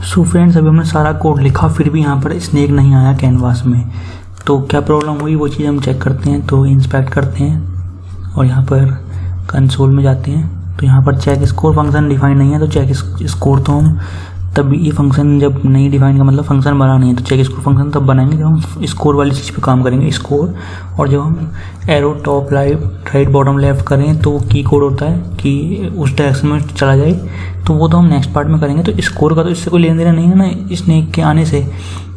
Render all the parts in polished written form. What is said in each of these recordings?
So friends, अभी हमने सारा कोड लिखा फिर भी यहाँ पर स्नेक नहीं आया कैनवास में। तो क्या प्रॉब्लम हुई वो चीज़ हम चेक करते हैं। तो इंस्पेक्ट करते हैं और यहाँ पर कंसोल में जाते हैं। तो यहाँ पर चेक स्कोर फंक्शन डिफाइन नहीं है, तो चेक स्कोर तो हम तब ये फंक्शन जब नहीं डिफाइन का मतलब फंक्शन बना नहीं है, तो चेक स्कोर फंक्शन तब बनाएंगे जब हम स्कोर वाली चीज़ पे काम करेंगे, स्कोर। और जब हम arrow top right bottom left करें तो की कोड होता है कि उस डायरेक्शन में चला जाए, तो वो तो हम नेक्स्ट पार्ट में करेंगे। तो स्कोर का तो इससे कोई लेना देना नहीं है ना स्नेक के आने से।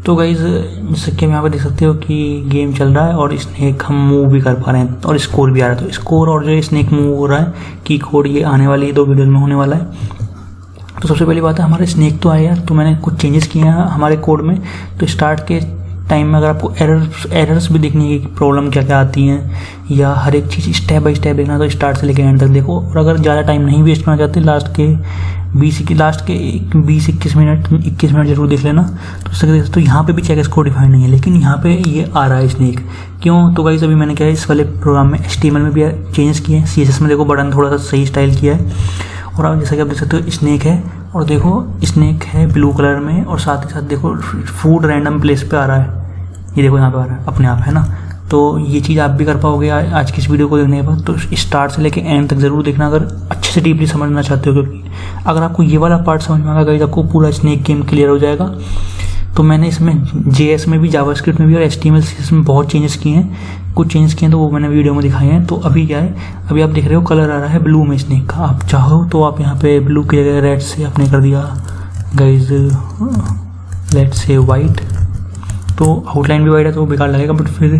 तो गाइज जैसे कि हम यहाँ पर देख सकते हो कि गेम चल रहा है और स्नेक हम मूव भी कर पा रहे हैं और स्कोर भी आ रहा है। तो स्कोर और जो स्नेक मूव हो रहा है की कोड ये आने वाली 2 वीडियो में होने वाला है। तो सबसे पहली बात है हमारे स्नेक तो आया, तो मैंने कुछ चेंजेस किए हैं हमारे कोड में। तो स्टार्ट के टाइम में अगर आपको एरर्स भी देखनी है कि प्रॉब्लम क्या क्या आती हैं या हर एक चीज़ स्टेप बाय स्टेप देखना, तो स्टार्ट से लेकर एंड तक देखो। और अगर ज़्यादा टाइम नहीं वेस्ट करना चाहते लास्ट के 20-21 मिनट जरूर देख लेना। तो उससे देख तो यहाँ पे भी चेक स्कोर डिफाइन नहीं है, लेकिन यहाँ पे ये आ रहा है स्नेक। क्यों? तो गाइस अभी मैंने क्या है इस वाले प्रोग्राम में HTML में भी चेंजेस किए हैं, CSS में देखो बटन थोड़ा सा सही स्टाइल किया है। और आप जैसा कि आप देख सकते हो स्नेक है, और देखो स्नेक है ब्लू कलर में, और साथ ही साथ देखो फूड रैंडम प्लेस पे आ रहा है। ये देखो यहाँ पे आ रहा है अपने आप, है ना। तो ये चीज़ आप भी कर पाओगे आज की इस वीडियो को देखने के बाद। तो स्टार्ट से लेके एंड तक ज़रूर देखना अगर अच्छे से डीपली समझना चाहते हो, क्योंकि अगर आपको ये वाला पार्ट समझ में आ गया आपको पूरा स्नेक गेम क्लियर हो जाएगा। तो मैंने इसमें JS में भी, जावास्क्रिप्ट में भी और HTML CSS में बहुत चेंजेस किए हैं। कुछ चेंजेस किए हैं तो वो मैंने वीडियो में दिखाए हैं। तो अभी क्या है, अभी आप देख रहे हो कलर आ रहा है ब्लू में स्नेक का। आप चाहो तो आप यहाँ पे ब्लू की जगह रेड से आपने कर दिया गाइज, लेट्स से वाइट। तो आउटलाइन भी वाइट है तो वो बेकार लगेगा, बट फिर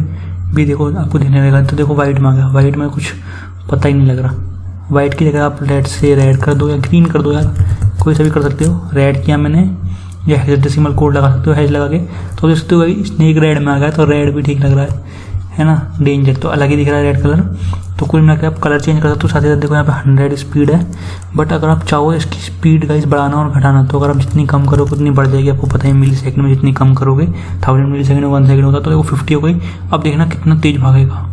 भी देखो आपको देखने लगेगा। तो देखो वाइट में आ गया, वाइट में कुछ पता ही नहीं लग रहा। वाइट की जगह आप रेड से रेड कर दो या ग्रीन कर दो, यार कोई सा भी कर सकते हो। रेड किया मैंने, या हेक्साडेसिमल कोड लगा सकते हो हैश लगा के। तो देख सकते हो भाई स्नेक रेड में आ गया, तो रेड भी ठीक लग रहा है ना। डेंजर तो अलग ही दिख रहा है रेड कलर। तो कुल मिला के आप कलर चेंज कर सकते हो। साथ ही साथ देखो यहाँ पे 100 स्पीड है, बट अगर आप चाहो इसकी स्पीड गाइस बढ़ाना और घटाना, तो अगर आप जितनी कम करोगे उतनी बढ़ जाएगी। आपको पता है मिली सेकंड में जितनी कम करोगे, 1000 मिली सेकंड में 1 सेकंड होता, तो वो 50 हो गई। अब देखना कितना तेज भागेगा।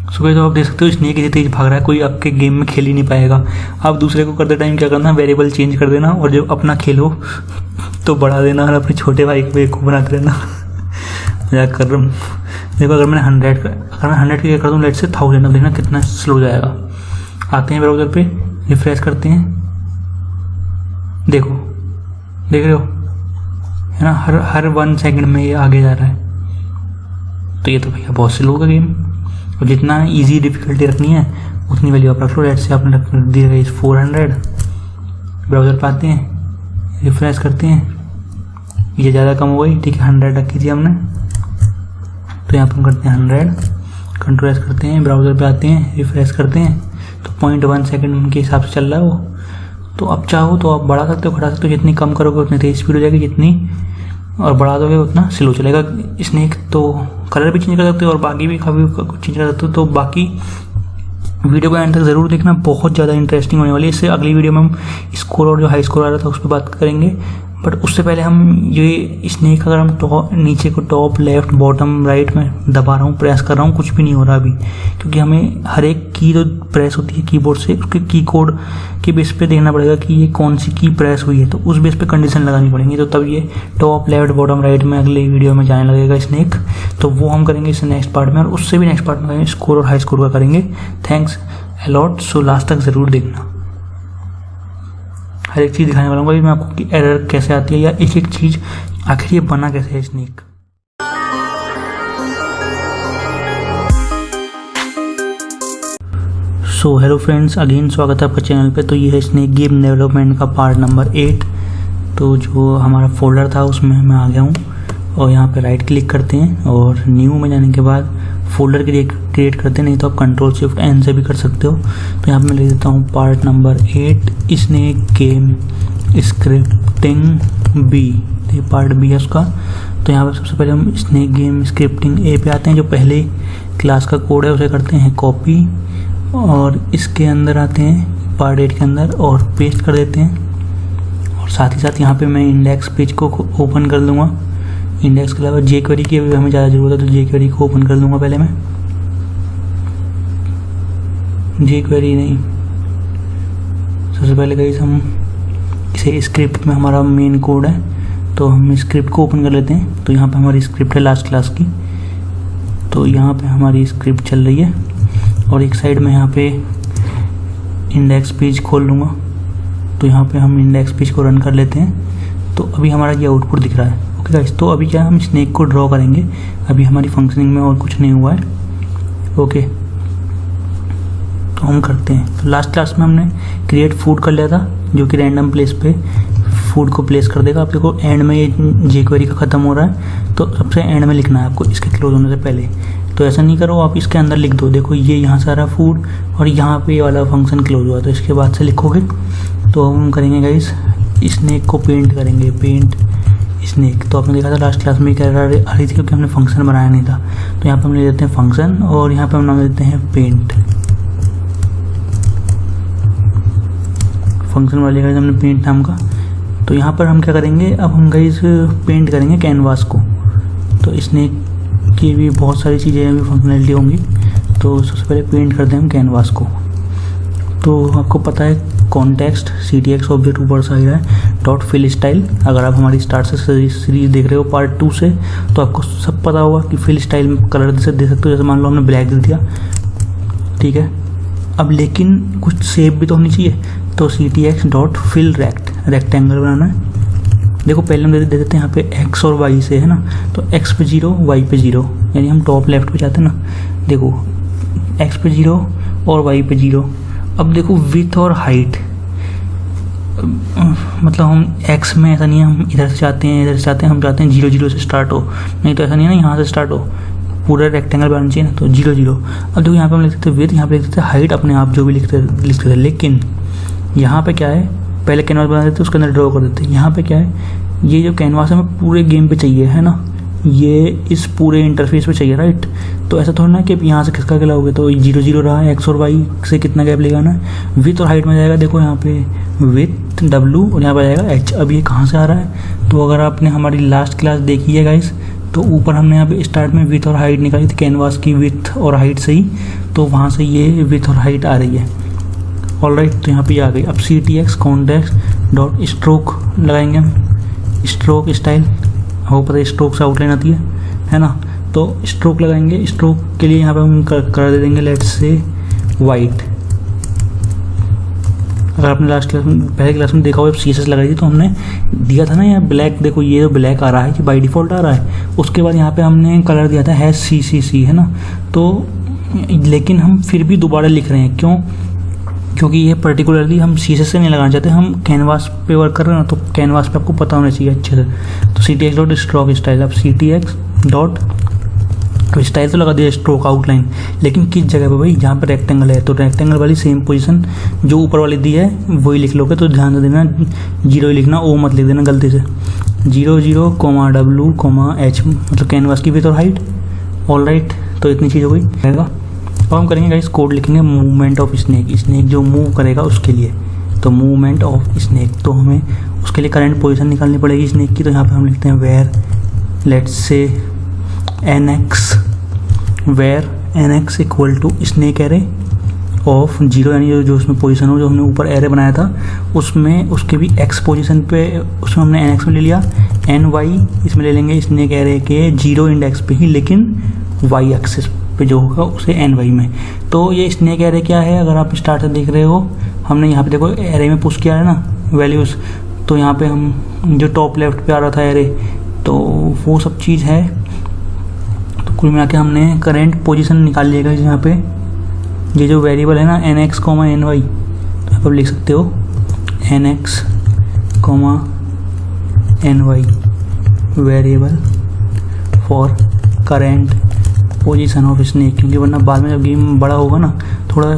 सुबह तो आप देख सकते हो स्नेक इतनी तेज भाग रहा है, कोई आपके गेम में खेल ही नहीं पाएगा। आप दूसरे को करते टाइम क्या करना, वेरिएबल चेंज कर देना, और जब अपना खेलो तो बढ़ा देना, और अपने छोटे भाई को बेवकूफ़ बनाते रहना। मजाक कर रहा हूँ। देखो अगर मैं 100 की कर दूँ लेट से 1000, अब देखना कितना स्लो जाएगा। आते हैं ब्राउज़र पे, रिफ्रेश करते हैं, देखो देख रहे हो है ना, हर 1 सेकंड में ये आगे जा रहा है। तो ये तो भैया बहुत स्लो का गेम। और जितना इजी डिफिकल्टी रखनी है उतनी वैल्यू आप रख लो। लेट से आपने रख दी है 400। ब्राउज़र पे आते हैं, रिफ्रेश करते हैं, ये ज़्यादा कम हो गई, ठीक है 100 रखी थी हमने। तो यहाँ पर हम करते हैं 100, कंट्रोल करते हैं, ब्राउज़र पे आते हैं, रिफ्रेश करते हैं, तो 0.1 सेकंड उनके हिसाब से चल रहा है वो। तो अब चाहो तो आप बढ़ा सकते हो, घटा सकते हो। जितनी कम करोगे उतनी तेज स्पीड हो जाएगी, जितनी और बढ़ा दोगे उतना स्लो चलेगा स्नेक। तो कलर भी चेंज कर सकते हो और बाकी भी काफ़ी कुछ चेंज कर सकते हो। तो बाकी वीडियो को एंड तक ज़रूर देखना, बहुत ज़्यादा इंटरेस्टिंग होने वाली है। इससे अगली वीडियो में हम स्कोर और जो हाई स्कोर आ रहा था उस पर बात करेंगे। बट उससे पहले हम ये स्नेक अगर हम नीचे को टॉप लेफ्ट बॉटम राइट में दबा रहा हूँ, प्रेस कर रहा हूँ, कुछ भी नहीं हो रहा अभी, क्योंकि हमें हर एक की जो प्रेस होती है कीबोर्ड से उसके की कोड के बेस पे देखना पड़ेगा कि ये कौन सी की प्रेस हुई है। तो उस बेस पे कंडीशन लगानी पड़ेंगी, तो तब ये टॉप लेफ्ट बॉटम राइट में अगले वीडियो में जाने लगेगा स्नेक। तो वो हम करेंगे इससे नेक्स्ट पार्ट में, और उससे भी नेक्स्ट पार्ट में करेंगे स्कोर और हाई स्कोर का करेंगे। Thanks a lot. सो लास्ट तक ज़रूर देखना, हर एक चीज़ दिखाने वाला हूँ मैं आपको कि एरर कैसे आती है या एक एक चीज़ आखिर ये बना कैसे है snake. So hello friends, again स्वागत है आपका चैनल पे। तो ये है स्नेक गेम डेवलपमेंट का पार्ट नंबर 8। तो जो हमारा फोल्डर था उसमें मैं आ गया हूँ, और यहाँ पे राइट क्लिक करते हैं और न्यू में जाने के बाद फोल्डर क्रिएट करते हैं, नहीं तो आप Ctrl+Shift+N से भी कर सकते हो। तो यहाँ पे मैं लिख देता हूँ part number 8 snake game scripting B. तो ये पार्ट बी है उसका। तो यहाँ पर सबसे पहले हम स्नेक गेम स्क्रिप्टिंग ए पे आते हैं। जो पहले क्लास का कोड है उसे करते हैं कॉपी, और इसके अंदर आते हैं पार्ट 8 के अंदर और पेस्ट कर देते हैं। और साथ ही साथ यहाँ पे मैं इंडेक्स पेज को ओपन कर लूँगा। इंडेक्स के अलावा jQuery की भी हमें ज़्यादा ज़रूरत है, तो jQuery को ओपन कर लूँगा पहले मैं। jQuery नहीं, सबसे पहले गाइस हम इसे स्क्रिप्ट में हमारा मेन कोड है तो हम स्क्रिप्ट को ओपन कर लेते हैं। तो यहाँ पे हमारी स्क्रिप्ट है लास्ट क्लास की, तो यहाँ पे हमारी स्क्रिप्ट चल रही है और एक साइड में यहाँ पे इंडेक्स पेज खोल लूँगा। तो यहाँ पे हम इंडेक्स पेज को रन कर लेते हैं। तो अभी हमारा ये आउटपुट दिख रहा है। ओके गाइस, तो अभी क्या हम स्नेक को ड्रॉ करेंगे, अभी हमारी फंक्शनिंग में और कुछ नहीं हुआ है। ओके, तो हम करते हैं। तो लास्ट क्लास में हमने क्रिएट फूड कर लिया था, जो कि रैंडम प्लेस पे फूड को प्लेस कर देगा। आप देखो एंड में ये jQuery का ख़त्म हो रहा है, तो सबसे एंड में लिखना है आपको इसके क्लोज होने से पहले। तो ऐसा नहीं करो, आप इसके अंदर लिख दो। देखो ये यहाँ से आ रहा फूड और यहाँ पे ये वाला फंक्शन क्लोज हुआ, तो इसके बाद से लिखोगे। तो हम करेंगे गाइस, स्नेक को पेंट करेंगे, पेंट स्नेक। तो आपने देखा था लास्ट क्लास में क्या आ रही थी, क्योंकि हमने फंक्शन बनाया नहीं था। तो यहाँ पर हम ले देते हैं फंक्शन और यहाँ पर हम नाम देते हैं पेंट। फंक्शन वाले गाइस हमने पेंट नाम का। तो यहाँ पर हम क्या करेंगे, अब हम गाइस पेंट करेंगे कैनवास को। तो स्नेक की भी बहुत सारी चीज़ें अभी फंक्शनैलिटी होंगी। तो सबसे पहले पेंट करते हैं हम कैनवास को। तो आपको पता है कॉन्टेक्स्ट CTX ऑब्जेक्ट ऊपर से आ रहा है, डॉट फिल स्टाइल। अगर आप हमारी स्टार्ट से सीरीज देख रहे हो पार्ट 2 से, तो आपको सब पता होगा कि फिल स्टाइल कलर से दे सकते हो। जैसे मान लो हमने ब्लैक दे दिया, ठीक है। अब लेकिन कुछ शेप भी तो होनी चाहिए, तो CTX डॉट फिल रेक्टेंगल बनाना है। देखो पहले हम दे देते हैं यहाँ पे x और y से, है ना। तो x पे 0, y पे 0, यानी हम टॉप लेफ्ट पे जाते हैं ना। देखो x पे 0 और y पे 0। अब देखो विथ और हाइट, मतलब हम x में ऐसा नहीं है हम इधर से चाहते हैं इधर से चाहते हैं, हम चाहते हैं 0 0 से स्टार्ट हो। नहीं तो ऐसा नहीं है ना यहाँ से स्टार्ट हो, पूरा रेक्टेंगल बनाना चाहिए ना। तो 0 0। अब देखो यहाँ पे हम लिख देते हैं विथ, यहाँ पे लिख देते हैं हाइट, अपने आप जो भी लिखते थे। लेकिन यहाँ पे क्या है, पहले कैनवास बना देते उसके अंदर ड्रॉ कर देते हैं। यहाँ पे क्या है, ये जो कैनवास है हमें पूरे गेम पे चाहिए, है ना। ये इस पूरे इंटरफेस पे चाहिए, राइट। तो ऐसा थोड़ा ना कि यहाँ से किसका क्या होगा। तो 0 0 रहा है, x और y से कितना गैप लेगा ना। विथ और हाइट में जाएगा, देखो यहाँ पे विथ W और यहाँ पे जाएगा h। अब ये कहाँ से आ रहा है, तो अगर आपने हमारी लास्ट क्लास देखी है गाइस, तो ऊपर हमने यहाँ पे स्टार्ट में विथ और हाइट निकाली थी कैनवास की, विथ और हाइट से ही। तो वहाँ से ये विथ और हाइट आ रही है। ऑलराइट, तो यहाँ पे आ गई। अब CTX कॉन्टेक्स्ट डॉट स्ट्रोक लगाएंगे हम, स्ट्रोक स्टाइल। हो पता है स्ट्रोक से आउटलाइन आती है ना। तो स्ट्रोक लगाएंगे, स्ट्रोक के लिए यहाँ पे हम कर दे देंगे लेट्स से वाइट। अगर आपने लास्ट क्लास में पहले क्लास में देखा हो, CSS लगाई थी, तो हमने दिया था ना यहाँ ब्लैक। देखो ये ब्लैक आ रहा है कि बाई डिफ़ॉल्ट आ रहा है। उसके बाद यहाँ पे हमने कलर दिया था है CCC, है ना। तो लेकिन हम फिर भी दोबारा लिख रहे हैं, क्यों? क्योंकि ये पर्टिकुलरली हम CSS से नहीं लगाना चाहते, हम कैनवास पे वर्क कर रहे हैं ना। तो कैनवास पे आपको पता होना चाहिए अच्छे से। तो CTX डॉट स्ट्रोक स्टाइल। अब CTX डॉट स्टाइल तो लगा दिया स्ट्रोक आउटलाइन, लेकिन किस जगह पे भाई, जहाँ पर रेक्टेंगल है। तो रेक्टेंगल वाली सेम पोजीशन जो ऊपर वाली दी है वही लिख लोगे। तो ध्यान से देना, 0 ही लिखना, O मत लिख देना गलती से। 0 0, W, H, मतलब कैनवास की विड्थ और हाइट। ऑलराइट, तो इतनी चीज़ हो गई रहेगा। अब हम करेंगे गाइस, कोड लिखेंगे मूवमेंट ऑफ स्नेक। स्नेक जो मूव करेगा उसके लिए, तो मूवमेंट ऑफ स्नेक। तो हमें उसके लिए करंट पोजीशन निकालनी पड़ेगी स्नेक की। तो यहाँ पे हम लिखते हैं var let's say NX, var NX equal to snake array of 0, यानी जो उसमें पोजीशन हो, जो हमने ऊपर एरे बनाया था उसमें उसके भी x पोजीशन पे, उसमें हमने NX में ले लिया। NY इसमें ले लेंगे स्नेक एरे के 0 इंडेक्स पे ही, लेकिन y एक्सिस पे जो होगा उसे NY में। तो ये स्नेक एरे क्या है, अगर आप स्टार्ट से देख रहे हो, हमने यहाँ पे देखो एरे में पुश किया है ना वैल्यूज़। तो यहाँ पे हम जो टॉप लेफ्ट पे आ रहा था एरे, तो वो सब चीज़ है। तो कुल मिला के हमने करेंट पोजीशन निकाल लिएगा। यहाँ पे ये जो वेरिएबल है ना NX, NY, तो आप लिख सकते हो NX, NY variable for current position of snake. क्योंकि वरना बाद में जब गेम बड़ा होगा ना, थोड़ा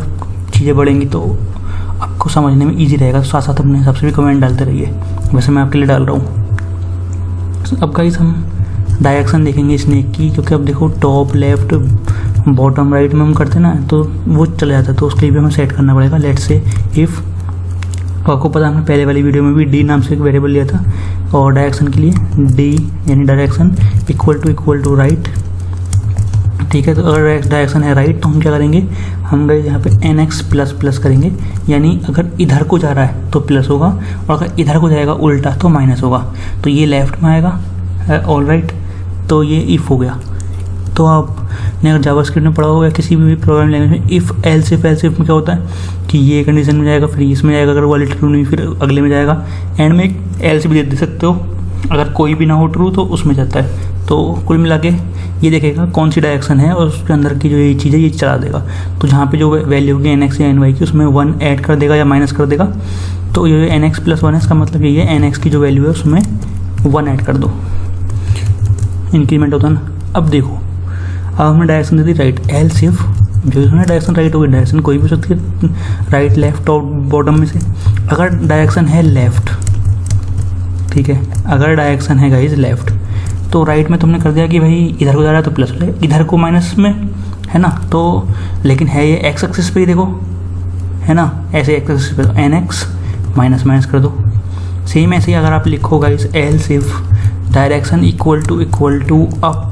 चीज़ें बढ़ेंगी, तो आपको समझने में इजी रहेगा। तो साथ साथ अपने हिसाब से भी कमेंट डालते रहिए, वैसे मैं आपके लिए डाल रहा हूँ। अब गाइस हम डायरेक्शन देखेंगे स्नेक की, क्योंकि अब देखो टॉप लेफ्ट बॉटम राइट में हम करते ना, तो वो चले जाता है। तो उसके लिए भी हमें सेट करना पड़ेगा। लेट्स से इफ़, आपको पता है हमने पहले वाली वीडियो में भी D नाम से एक वेरिएबल लिया था, और डायरेक्शन के लिए D यानी डायरेक्शन इक्वल टू राइट। ठीक है, तो अगर डायरेक्शन है राइट, तो हम क्या करेंगे, हम गए यहाँ पे nx प्लस प्लस करेंगे, यानी अगर इधर को जा रहा है तो प्लस होगा और अगर इधर को जाएगा उल्टा तो माइनस होगा। तो ये लेफ्ट में आएगा, ऑल राइट। तो ये इफ़ हो गया। तो आपने अगर जावास्क्रिप्ट में पढ़ा होगा किसी भी प्रोग्रामिंग लैंग्वेज में, इफ़ एल्स इफ में क्या होता है कि ये कंडीशन में जाएगा, फिर इसमें जाएगा, अगर वाली ट्रू नहीं फिर अगले में जाएगा, एंड में एक एल्स भी दे सकते हो, अगर कोई भी ना हो ट्रू तो उसमें जाता है। तो कुल मिला के ये देखेगा कौन सी डायरेक्शन है और उसके अंदर की जो ये चीज़ है ये चला देगा। तो जहाँ पे जो वैल्यू होगी एन एक्स या एन वाई की उसमें 1 ऐड कर देगा या माइनस कर देगा। तो ये एन एक्स प्लस 1 है, इसका मतलब ये है एन एक्स की जो वैल्यू है उसमें 1 ऐड कर दो, इंक्रीमेंट होता है ना। अब देखो, अब हमने direction they the right, else if जो है डायरेक्शन राइट होगी, डायरेक्शन कोई भी हो सकती है, राइट लेफ्ट टॉप बॉटम में से। अगर डायरेक्शन है लेफ्ट, ठीक है, अगर डायरेक्शन है गाइज लेफ्ट तो राइट में तुमने कर दिया कि भाई इधर को जा रहा है तो प्लस हो जाएगा, इधर को माइनस में है ना। तो लेकिन है ये एक्स एक्सिस पे ही देखो है ना, ऐसे एक्स एक्सिस पे एन एक्स माइनस माइनस कर दो। सेम ऐसे ही अगर आप लिखो guys else if direction equal to up,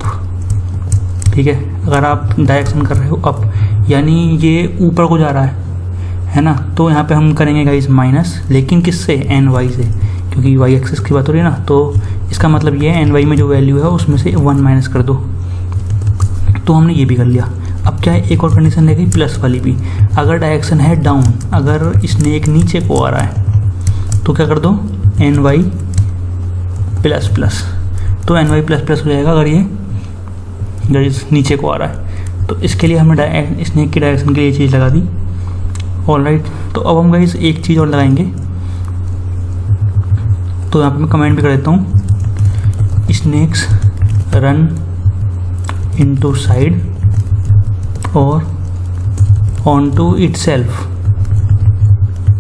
ठीक है, अगर आप डायरेक्शन कर रहे हो अप यानी ये ऊपर को जा रहा है ना, तो यहाँ पे हम करेंगे गाइज माइनस, लेकिन किससे, एन वाई से, क्योंकि वाई एक्सिस की बात हो रही है ना। तो इसका मतलब ये है एन वाई में जो वैल्यू है उसमें से 1 माइनस कर दो। तो हमने ये भी कर लिया। अब क्या है, एक और कंडीशन रह गई प्लस वाली भी। अगर डायरेक्शन है डाउन, अगर स्नेक नीचे को आ रहा है तो क्या कर दो, एन वाई प्लस प्लस। तो एन वाई प्लस प्लस हो जाएगा अगर ये नीचे को आ रहा है। तो इसके लिए हमने स्नेक की डायरेक्शन के लिए ये चीज़ लगा दी, ऑल राइट। तो अब हम गाइस एक चीज़ और लगाएंगे, तो यहाँ पे मैं कमेंट भी कर देता हूँ, स्नेक्स रन इनटू साइड और on to itself,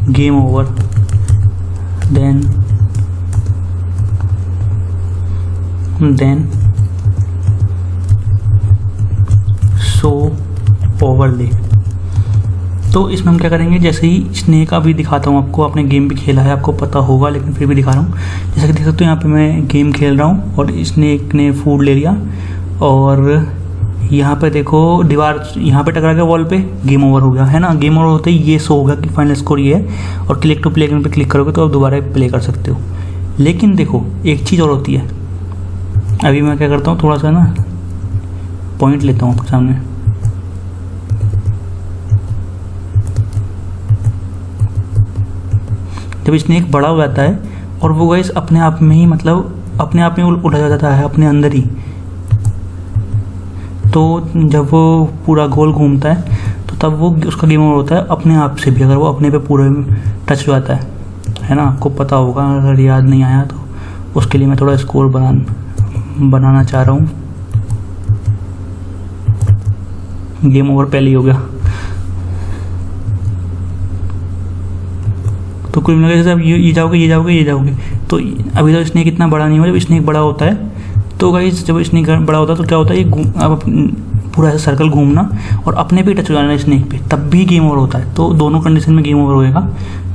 game over, then so overlay. तो इसमें हम क्या करेंगे, जैसे ही स्नेक अभी दिखाता हूँ आपको, आपने गेम भी खेला है आपको पता होगा, लेकिन फिर भी दिखा रहा हूँ। जैसे कि देख सकते हो यहाँ पे मैं गेम खेल रहा हूँ और स्नेक ने फूड ले लिया और यहाँ पे देखो दीवार यहाँ पे टकरा गया वॉल पे, गेम ओवर हो गया है ना। गेम ओवर होते ही ये शो होगा कि फाइनल स्कोर ये है, और क्लिक टू प्ले पे क्लिक करोगे तो आप दोबारा प्ले कर सकते हो। लेकिन देखो एक चीज़ और होती है, अभी मैं क्या करता हूँ, थोड़ा सा ना पॉइंट लेता हूँ आपके सामने। जब स्नेक बड़ा हो जाता है और वो गाइस अपने आप में ही, मतलब अपने आप में उड़ा जाता है अपने अंदर ही, तो जब वो पूरा गोल घूमता है तो तब वो उसका गेम ओवर होता है अपने आप से भी, अगर वो अपने पे पूरे टच हो जाता है ना। आपको पता होगा, अगर याद नहीं आया तो उसके लिए मैं थोड़ा स्कोर बनाना चाह रहा हूँ। गेम ओवर पहले ही हो गया। तो कुल मिलाकर जैसे आप ये जाओगे तो अभी तो स्नेक इतना बड़ा नहीं हुआ। जब स्नेक बड़ा होता है तो गाइस, जब स्नेक बड़ा होता है तो क्या होता है, ये अब पूरा ऐसा सर्कल घूमना और अपने पे टच हो जाना स्नेक पे, तब भी गेम ओवर होता है। तो दोनों कंडीशन में गेम ओवर होएगा।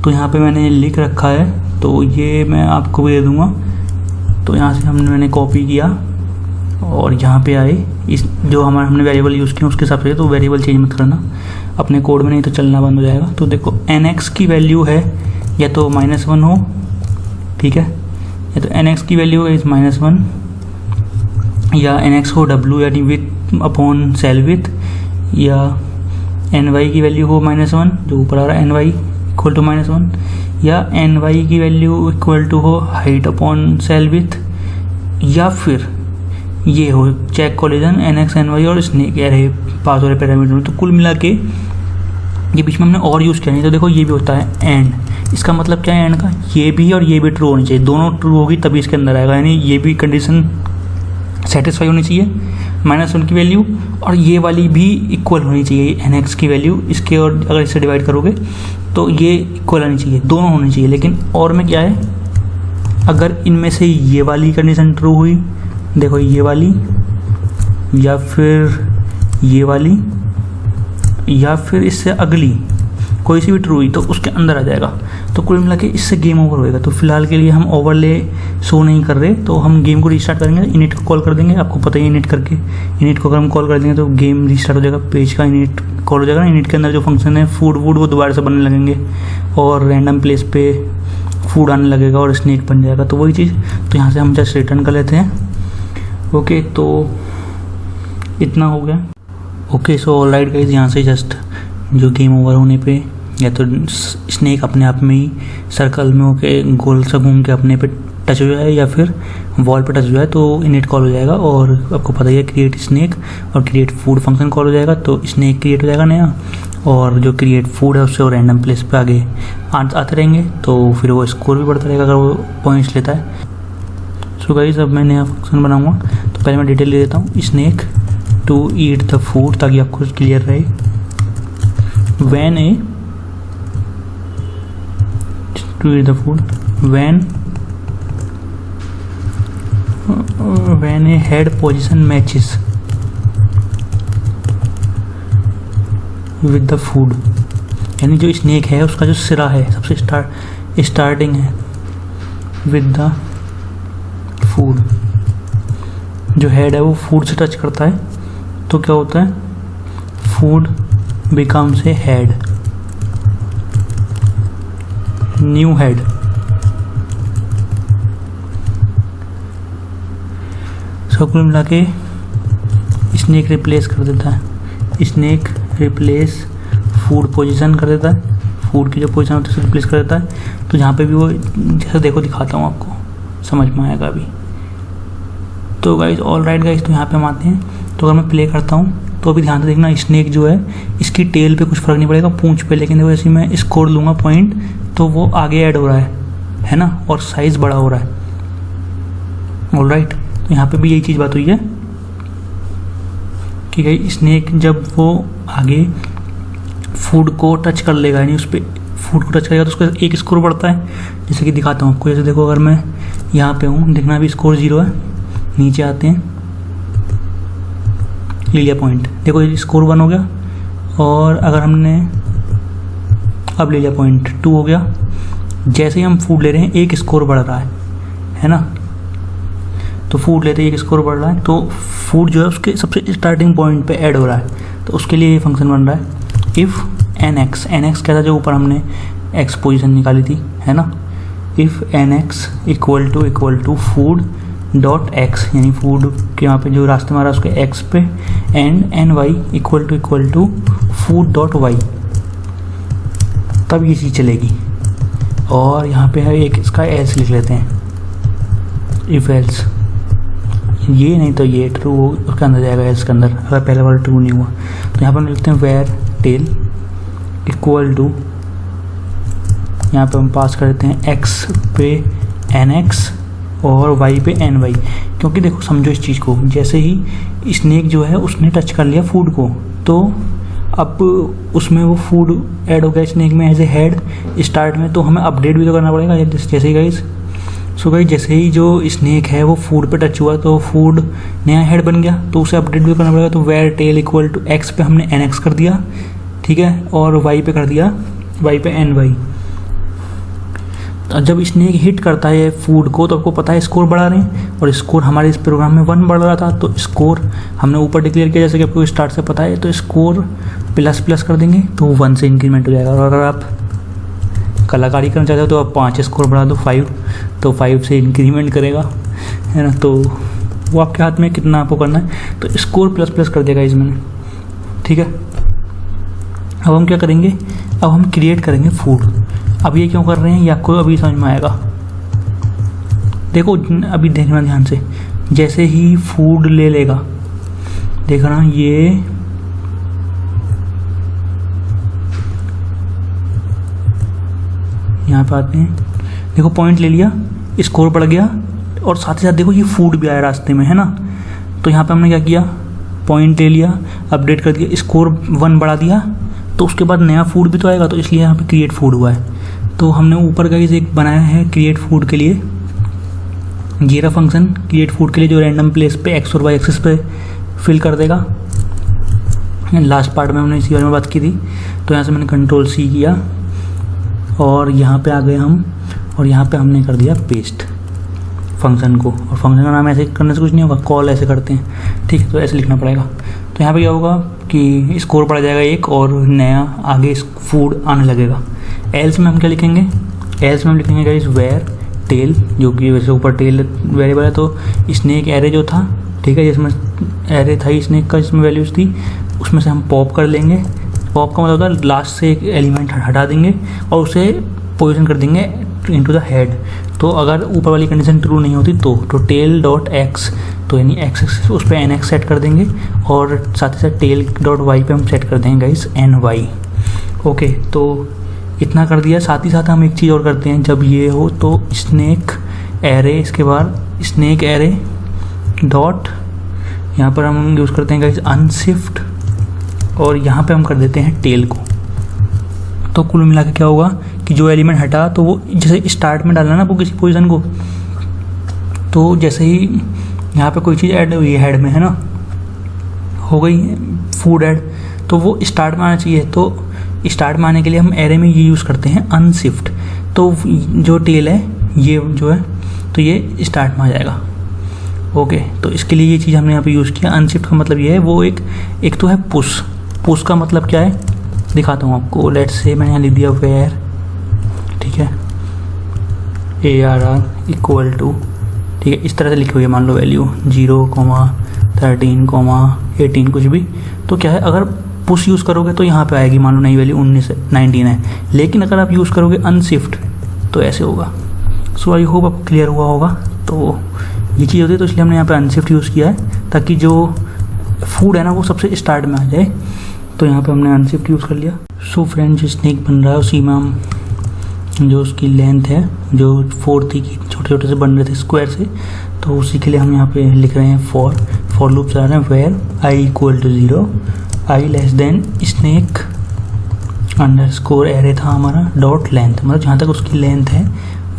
तो यहाँ पे मैंने लिख रखा है, तो ये मैं आपको भी दे दूँगा। तो यहाँ से मैंने कॉपी किया और यहाँ पे आए, इस जो हमने वेरिएबल यूज़ किया उसके हिसाब से। तो वेरिएबल चेंज मत करना अपने कोड में, नहीं तो चलना बंद हो जाएगा। तो देखो nx की वैल्यू है या तो -1 हो, ठीक है, या तो nx की वैल्यू है -1, या nx हो w यानी विथ अपॉन सेल विथ, या ny की वैल्यू हो -1 जो ऊपर आ रहा है, ny इक्वल टू -1, या ny की वैल्यू इक्वल टू हो हाइट अपॉन सेल विथ, या फिर ये हो चेक कोलिजन nx ny और स्नेक अरे पास हो रहे पैरामीटर। तो कुल मिला के ये बीच में हमने और यूज़ किया नहीं। तो देखो ये भी होता है एंड, इसका मतलब क्या है एंड का, ये भी और ये भी ट्रू होनी चाहिए, दोनों ट्रू होगी तभी इसके अंदर आएगा, यानी ये भी कंडीशन सेटिस्फाई होनी चाहिए -1 की वैल्यू, और ये वाली भी इक्वल होनी चाहिए nx की वैल्यू इसके, और अगर इससे डिवाइड करोगे तो ये इक्वल आनी चाहिए, दोनों होनी चाहिए। लेकिन और में क्या है, अगर इनमें से ये वाली कंडीशन ट्रू हुई, देखो ये वाली या फिर ये वाली या फिर इससे अगली कोई सी भी ट्रू हुई तो उसके अंदर आ जाएगा। तो कुल मिला के इससे गेम ओवर होएगा। तो फिलहाल के लिए हम ओवरले शो नहीं कर रहे, तो हम गेम को रीस्टार्ट करेंगे, इनिट को कॉल कर देंगे। आपको पता ही है इनिट करके, इनिट को अगर हम कॉल कर देंगे तो गेम रीस्टार्ट हो जाएगा, पेज का इनिट कॉल हो जाएगा। इनिट के अंदर जो फंक्शन है फूड वूड वो दोबारा से बनने लगेंगे और रैंडम प्लेस पे फूड आने लगेगा और स्नैक बन जाएगा। तो वही चीज़, तो यहाँ से हम जस्ट रिटर्न कर लेते हैं। ओके, तो इतना हो गया। ओके, सो ऑलराइट गाइस, यहाँ से जस्ट जो गेम ओवर होने पे या तो स्नैक अपने आप में ही सर्कल में होके गोल सा घूम के अपने पे टच हो जाए या फिर वॉल पे टच हो जाए तो इनिट कॉल हो जाएगा। और आपको पता ही है क्रिएट स्नैक और क्रिएट फूड फंक्शन कॉल हो जाएगा, तो स्नैक क्रिएट हो जाएगा नया, और जो क्रिएट फूड है उससे वो रैंडम प्लेस पे आगे आते रहेंगे। तो फिर वो स्कोर भी बढ़ता रहेगा अगर वो पॉइंट्स लेता है। सो गाइस, अब मैं नया फंक्शन बनाऊँगा, तो पहले मैं डिटेल ले देता हूँ। Snake to eat the food, ताकि आपको क्लियर रहे। When to eat the food when a head position matches with the food, यानी जो स्नैक है उसका जो सिरा है सबसे स्टार्टिंग है with the food, जो हेड है वो फूड से टच करता है तो क्या होता है, food becomes a head, new head. सब कुल मिला के स्नैक रिप्लेस कर देता है, स्नैक रिप्लेस फूड पोजीशन कर देता है, फूड की जो पोजीशन होती है उसे रिप्लेस कर देता है। तो जहाँ पे भी वो, जैसे देखो दिखाता हूँ आपको, समझ में आएगा अभी। तो गाइज ऑलराइट गाइज, तो यहाँ पे हम आते हैं। तो अगर मैं प्ले करता हूँ तो अभी ध्यान से देखना, स्नैक जो है इसकी टेल पे कुछ फ़र्क नहीं पड़ेगा, पूंछ पे, लेकिन देखो जैसे मैं स्कोर लूँगा पॉइंट तो वो आगे ऐड हो रहा है ना, और साइज़ बड़ा हो रहा है। ऑलराइट, तो यहाँ पे भी यही चीज़ बात हुई है कि भाई स्नैक जब वो आगे फूड को टच कर लेगा, यानी उस पर फूड को टच करेगा तो उसका एक स्कोर बढ़ता है। जैसे कि दिखाता हूँ आपको, जैसे देखो अगर मैं यहाँ पे हूँ, देखना भी स्कोर 0 है। नीचे आते हैं, ले लिया पॉइंट, देखो स्कोर 1 हो गया, और अगर हमने अब ले लिया पॉइंट 2 हो गया। जैसे ही हम फूड ले रहे हैं एक स्कोर बढ़ रहा है ना, तो फूड लेते ही एक स्कोर बढ़ रहा है, तो फूड जो है उसके सबसे स्टार्टिंग पॉइंट पे ऐड हो रहा है। तो उसके लिए ये फंक्शन बन रहा है, इफ़ nx क्या था, जो ऊपर हमने x पोजीशन निकाली थी, है ना। If nx equal to food dot X, यानी फूड के यहाँ पे जो रास्ते में आ रहा है उसके x पे, and ny equal to food dot Y, तब ये चीज़ चलेगी। और यहाँ पे है एक इसका एल्स लिख लेते हैं, इफ़ एल्स, ये नहीं तो ये ट्रू उसके अंदर जाएगा, एल्स के अंदर, अगर पहले वाला ट्रू नहीं हुआ। तो यहाँ पर हम लिखते हैं वेयर टेल इक्वल टू, यहाँ पे हम पास कर देते हैं x पे nx और y पे ny, क्योंकि देखो समझो इस चीज़ को, जैसे ही स्नैक जो है उसने टच कर लिया फूड को, तो अब उसमें वो फूड ऐड हो गया स्नैक में एज ए हेड स्टार्ट में, तो हमें अपडेट भी तो करना पड़ेगा। जैसे ही गाइस, सो गाइस जैसे ही जो स्नैक है वो फूड पे टच हुआ तो फूड नया हेड बन गया, तो उसे अपडेट भी करना पड़ेगा। तो var tail equal to X पे हमने nx कर दिया, ठीक है, और वाई पे कर दिया, वाई पे ny। तो जब स्नैक हिट करता है फूड को तो आपको पता है स्कोर बढ़ा रहे हैं, और स्कोर हमारे इस प्रोग्राम में 1 बढ़ रहा था, तो स्कोर हमने ऊपर डिक्लेयर किया जैसे कि आपको स्टार्ट से पता है। तो स्कोर प्लस कर देंगे तो 1 से इंक्रीमेंट हो जाएगा। और अगर आप कलाकारी करना चाहते हो तो आप 5 स्कोर बढ़ा दो, 5, तो 5 से इंक्रीमेंट करेगा, है ना। तो वो आपके हाथ में कितना आपको करना है, तो स्कोर प्लस कर देगा इसमें, ठीक है। अब हम क्या करेंगे, अब हम क्रिएट करेंगे फूड। अब ये क्यों कर रहे हैं ये आपको अभी समझ में आएगा। देखो अभी देखना ध्यान से, जैसे ही फूड ले लेगा, देखना ये यहाँ पे आते हैं, देखो पॉइंट ले लिया, स्कोर बढ़ गया, और साथ ही साथ देखो ये फूड भी आया रास्ते में, है ना। तो यहाँ पे हमने क्या किया, पॉइंट ले लिया, अपडेट कर दिया, स्कोर 1 बढ़ा दिया, तो उसके बाद नया फूड भी तो आएगा, तो इसलिए यहाँ पे क्रिएट फूड हुआ है। तो हमने ऊपर का एक बनाया है क्रिएट फूड के लिए, जीरा फंक्शन क्रिएट फूड के लिए, जो रैंडम प्लेस पे एक्स और वाई एक्सिस पे फिल कर देगा। लास्ट पार्ट में हमने इसी बारे में बात की थी, तो यहाँ से मैंने कंट्रोल C किया और यहाँ पे आ गए हम, और यहाँ पे हमने कर दिया पेस्ट फंक्शन को, और फंक्शन का नाम ऐसे करने से कुछ नहीं होगा, कॉल ऐसे करते हैं, ठीक है। तो ऐसे लिखना पड़ेगा। तो यहाँ पे क्या होगा कि स्कोर पड़ जाएगा एक, और नया आगे फूड आने लगेगा। एल्स में हम क्या लिखेंगे, एल्स में हम लिखेंगे गाइस वेयर टेल, जो कि वैसे ऊपर टेल वेरिएबल है, तो स्नेक एरे जो था, ठीक है, जिसमें एरे था स्नेक का, जिसमें वैल्यूज़ थी, उसमें से हम पॉप कर लेंगे। पॉप का मतलब होता है लास्ट से एक एलिमेंट हटा देंगे और उसे पोजीशन कर देंगे इनटू द हेड। तो अगर ऊपर वाली कंडीशन ट्रू नहीं होती तो टेल डॉट एक्स, तो यानी एक्स उस पर एन एक्स सेट कर देंगे, और साथ ही साथ टेल डॉट वाई पे हम सेट कर देंगे गाइस एन वाई। ओके, तो इतना कर दिया। साथ ही साथ हम एक चीज़ और करते हैं, जब ये हो तो स्नेक एरे, इसके बाद स्नेक एरे डॉट, यहाँ पर हम यूज़ करते हैं गाइस अनशिफ्ट, और यहाँ पे हम कर देते हैं टेल को। तो कुल मिला के क्या होगा कि जो एलिमेंट हटा, तो वो जैसे स्टार्ट में डालना ना वो किसी पोजीशन को, तो जैसे ही यहाँ पे कोई चीज़ ऐड हुई है हेड में, है ना, हो गई फूड ऐड, तो वो स्टार्ट में आना चाहिए। तो स्टार्ट में आने के लिए हम एरे में ये यूज़ करते हैं अनशिफ्ट। तो जो टेल है ये जो है, तो ये स्टार्ट में आ जाएगा। ओके, तो इसके लिए ये चीज़ हमने यहाँ पे यूज़ किया। अनशिफ्ट का मतलब ये है, वो एक तो है पुश। पुश का मतलब क्या है दिखाता हूँ आपको। लेट्स से मैंने यहाँ लिख दिया वेयर, ठीक है, ARR इक्वल टू, ठीक है, इस तरह से लिखी हुई है, मान लो वैल्यू 0,13,18 कुछ भी। तो क्या है, अगर पुश यूज़ करोगे तो यहाँ पे आएगी, मान लो नई वैल्यू 19 है, लेकिन अगर आप यूज़ करोगे अनशिफ्ट तो ऐसे होगा। सो आई होप आपको क्लियर हुआ होगा। तो ये चीज़ होती है, तो इसलिए हमने यहाँ पे अनशिफ्ट यूज़ किया है, ताकि जो फूड है ना वो सबसे स्टार्ट में आ जाए। तो यहाँ पे हमने अनशिफ्ट यूज़ कर लिया। सो फ्रेंड, जो स्नेक बन रहा है उसी में हम जो उसकी लेंथ है, जो 4 थी कि छोटे छोटे से बन रहे थे स्क्वायर से, तो उसी के लिए हम यहाँ पे लिख रहे हैं फॉर लूप चला रहे हैं var I equal to 0, I less than snake underscore array था हमारा डॉट लेंथ, मतलब जहाँ तक उसकी लेंथ है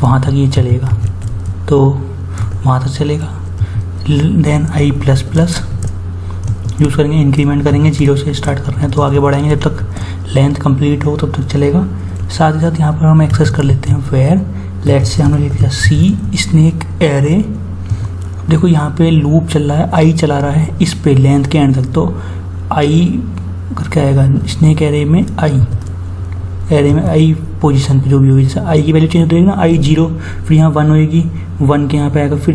वहाँ तक ये चलेगा, तो वहाँ तक चलेगा। Then I plus plus use करेंगे, इंक्रीमेंट करेंगे, 0 से स्टार्ट कर रहे हैं तो आगे बढ़ाएंगे जब तक लेंथ कंप्लीट हो तब तक चलेगा। साथ ही साथ यहाँ पर हम एक्सेस कर लेते हैं वेयर, लेट्स से हमने लिख दिया सी स्नेक एरे। देखो यहाँ पे लूप चल रहा है, आई चला रहा है इस पे लेंथ के एंड तक, तो आई करके आएगा स्नेक एरे में आई पोजीशन पे जो भी होगी, जैसे आई की वैल्यू चेंज हो जाएगी ना, आई 0, फिर यहाँ 1 होगी, 1 के यहाँ पे आएगा, फिर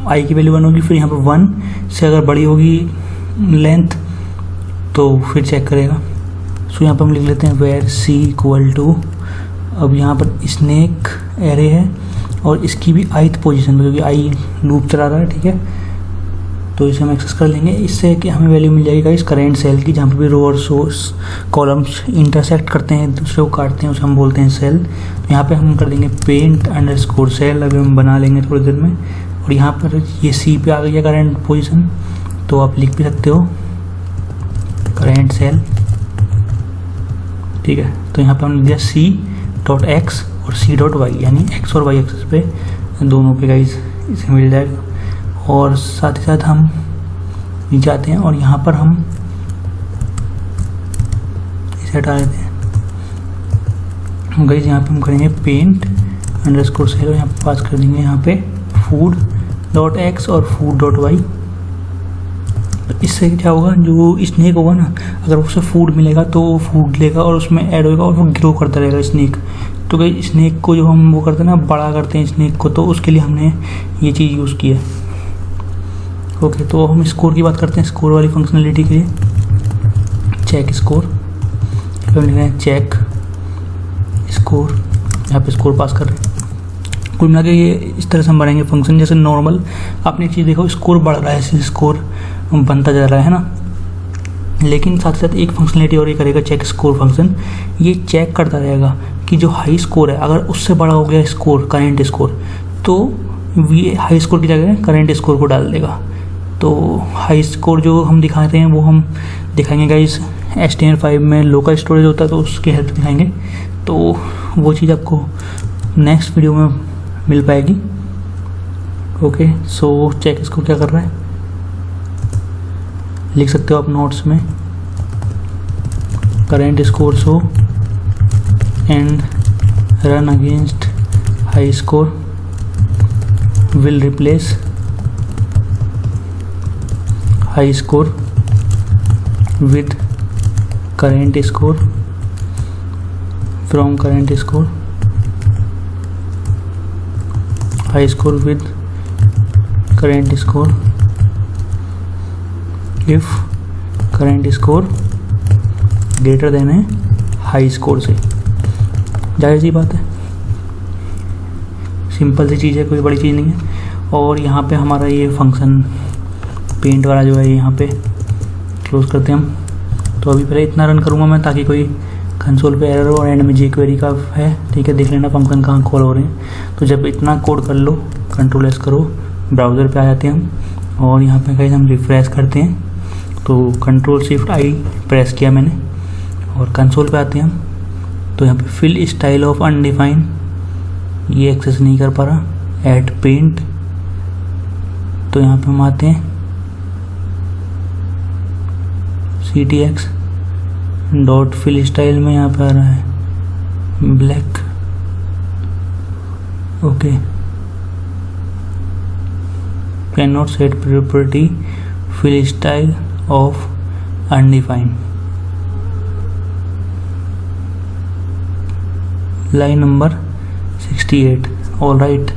आई की वैल्यू 1 होगी, फिर यहाँ पे 1 से अगर बड़ी होगी लेंथ तो फिर चेक करेगा। सो यहाँ पर हम लिख लेते हैं वेयर सी इक्वल टू, अब यहाँ पर स्नेक एरे है और इसकी भी आईथ पोजीशन पे, क्योंकि आई लूप चला रहा है, ठीक है, तो इसे हम एक्सेस कर लेंगे। इससे कि हमें वैल्यू मिल जाएगी इस करेंट सेल की, जहाँ पे भी रो और सोर्स कॉलम्स इंटरसेक्ट करते हैं, दूसरे को काटते हैं, उसे हम बोलते हैं सेल। तो यहाँ पे हम कर देंगे पेंट अंडरस्कोर सेल, अभी हम बना लेंगे थोड़ी देर में। और यहाँ पर ये सी पे आ गई है करेंट पोजीशन, तो आप लिख भी सकते हो करेंट सेल, ठीक है। तो यहाँ पे हमने दिया सी डॉट एक्स और सी डॉट वाई, यानी एक्स और वाई एक्सेस पे दोनों पे गाइस इसे मिल जाएगा। और साथ ही साथ हम नीचे आते हैं और यहाँ पर हम इसे हटा देते हैं गाइस। यहाँ पे हम करेंगे पेंट अंडरस्कोर सेल और यहाँ पे पास कर देंगे यहाँ पे फूड डॉट एक्स और फूड डॉट वाई। इससे क्या होगा, जो स्नेक होगा ना, अगर उसे फूड मिलेगा तो वो फूड लेगा और उसमें ऐड होगा और वो ग्रो करता रहेगा स्नेक। तो भाई स्नेक को जब हम वो करते हैं ना, बड़ा करते हैं स्नेक को, तो उसके लिए हमने ये चीज़ यूज़ की है। ओके, तो हम स्कोर की बात करते हैं। स्कोर वाली फंक्शनलिटी के लिए चेक स्कोर, हम लिख रहे हैं चेक स्कोर, यहाँ पे स्कोर पास कर रहे हैं। कुल मिला के ये इस तरह से हम बनाएंगे फंक्शन। जैसे नॉर्मल आपने एक चीज़ देखो, स्कोर बढ़ रहा है, ऐसे स्कोर बनता जा रहा है ना, लेकिन साथ साथ एक फंक्शनलिटी और ये करेगा चेक स्कोर फंक्शन। ये चेक करता रहेगा कि जो हाई स्कोर है, अगर उससे बड़ा हो गया स्कोर करेंट स्कोर, तो ये हाई स्कोर की जगह करेंट स्कोर को डाल देगा। तो हाई स्कोर जो हम दिखाते हैं वो हम दिखाएंगे गाइस HTML5 में लोकल स्टोरेज होता है, तो उसके हेल्प दिखाएंगे। तो वो चीज़ आपको नेक्स्ट वीडियो में मिल पाएगी। ओके, सो चेक स्कोर क्या कर रहा है लिख सकते हो आप नोट्स में, current score show and run against high score will replace high score with current score from current score, high score with current score if current score greater than है हाई स्कोर से। जाहिर सी बात है, simple सी चीज़ है, कोई बड़ी चीज़ नहीं है। और यहाँ पे हमारा ये फंक्शन पेंट वाला जो है यहाँ पे क्लोज करते हैं हम। तो अभी पहले इतना रन करूँगा मैं ताकि कोई कंसोल पे एरर और एंड में jQuery का है, ठीक है, देख लेना फंक्शन कहाँ कॉल हो रहे हैं। तो जब इतना कोड कर लो, कंट्रोल एस करो, ब्राउज़र पे आ जाते हैं हम और यहाँ पे कहीं हम रिफ्रेश करते हैं। तो कंट्रोल शिफ्ट आई प्रेस किया मैंने और कंसोल पे आते हैं हम। तो यहाँ पे फिल स्टाइल ऑफ अनडिफाइन ये एक्सेस नहीं कर पा रहा, ऐड पेंट। तो यहाँ पे हम आते हैं CTX डॉट फिल स्टाइल में, यहाँ पे आ रहा है black, okay. Can not set property fill style of undefined, line number 68। All right,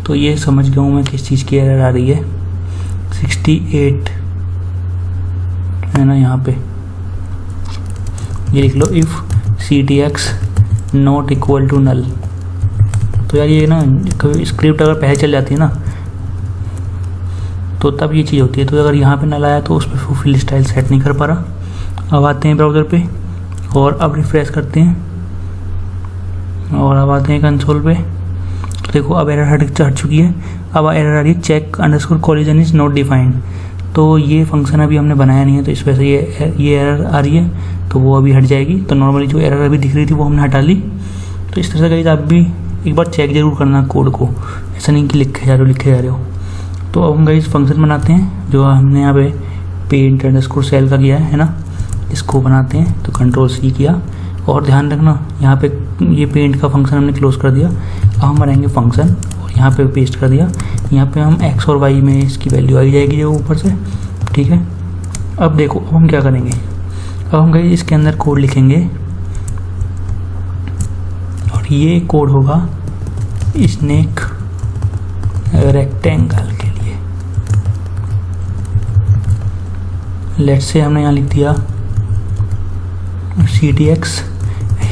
तो ये समझ गया हूँ मैं किस चीज़ की एरर आ रही है। 68 है ना, यहाँ पे ये लिख लो, if CTX not equal to null. तो यार ये ना कभी स्क्रिप्ट अगर पहले चल जाती है ना तो तब ये चीज़ होती है। तो अगर यहाँ पे नल आया तो उस पर फिल स्टाइल सेट नहीं कर पा रहा। अब आते हैं ब्राउज़र पे और अब रिफ्रेश करते हैं और अब आते हैं कंसोल पे। तो देखो अब एरर हट चुकी है। अब एरर आ रही है check underscore collision is not defined. तो ये फंक्शन अभी हमने बनाया नहीं है, तो इस वजह से ये एरर आ रही है, तो वो अभी हट जाएगी। तो नॉर्मली जो एरर अभी दिख रही थी वो हमने हटा ली। तो इस तरह से गाइस आप भी एक बार चेक जरूर करना कोड को, ऐसा नहीं कि लिखे जा रहे हो। तो अब हम गाइस फंक्शन बनाते हैं जो हमने यहाँ पे पेंट अंडरस्कोर सेल का किया है ना, इसको बनाते हैं। तो कंट्रोल C किया और ध्यान रखना यहाँ पे ये पेंट का फंक्शन हमने क्लोज कर दिया। अब हम बनाएंगे फंक्शन और यहाँ पे पेस्ट कर दिया। यहाँ पे हम x और y में इसकी वैल्यू आई जाएगी जो ऊपर से, ठीक है। अब देखो अब हम क्या करेंगे, अब हम गए इसके अंदर कोड लिखेंगे और ये कोड होगा स्नेक रेक्टेंगल के लिए। लेट्स से हमने यहाँ लिख दिया CTX।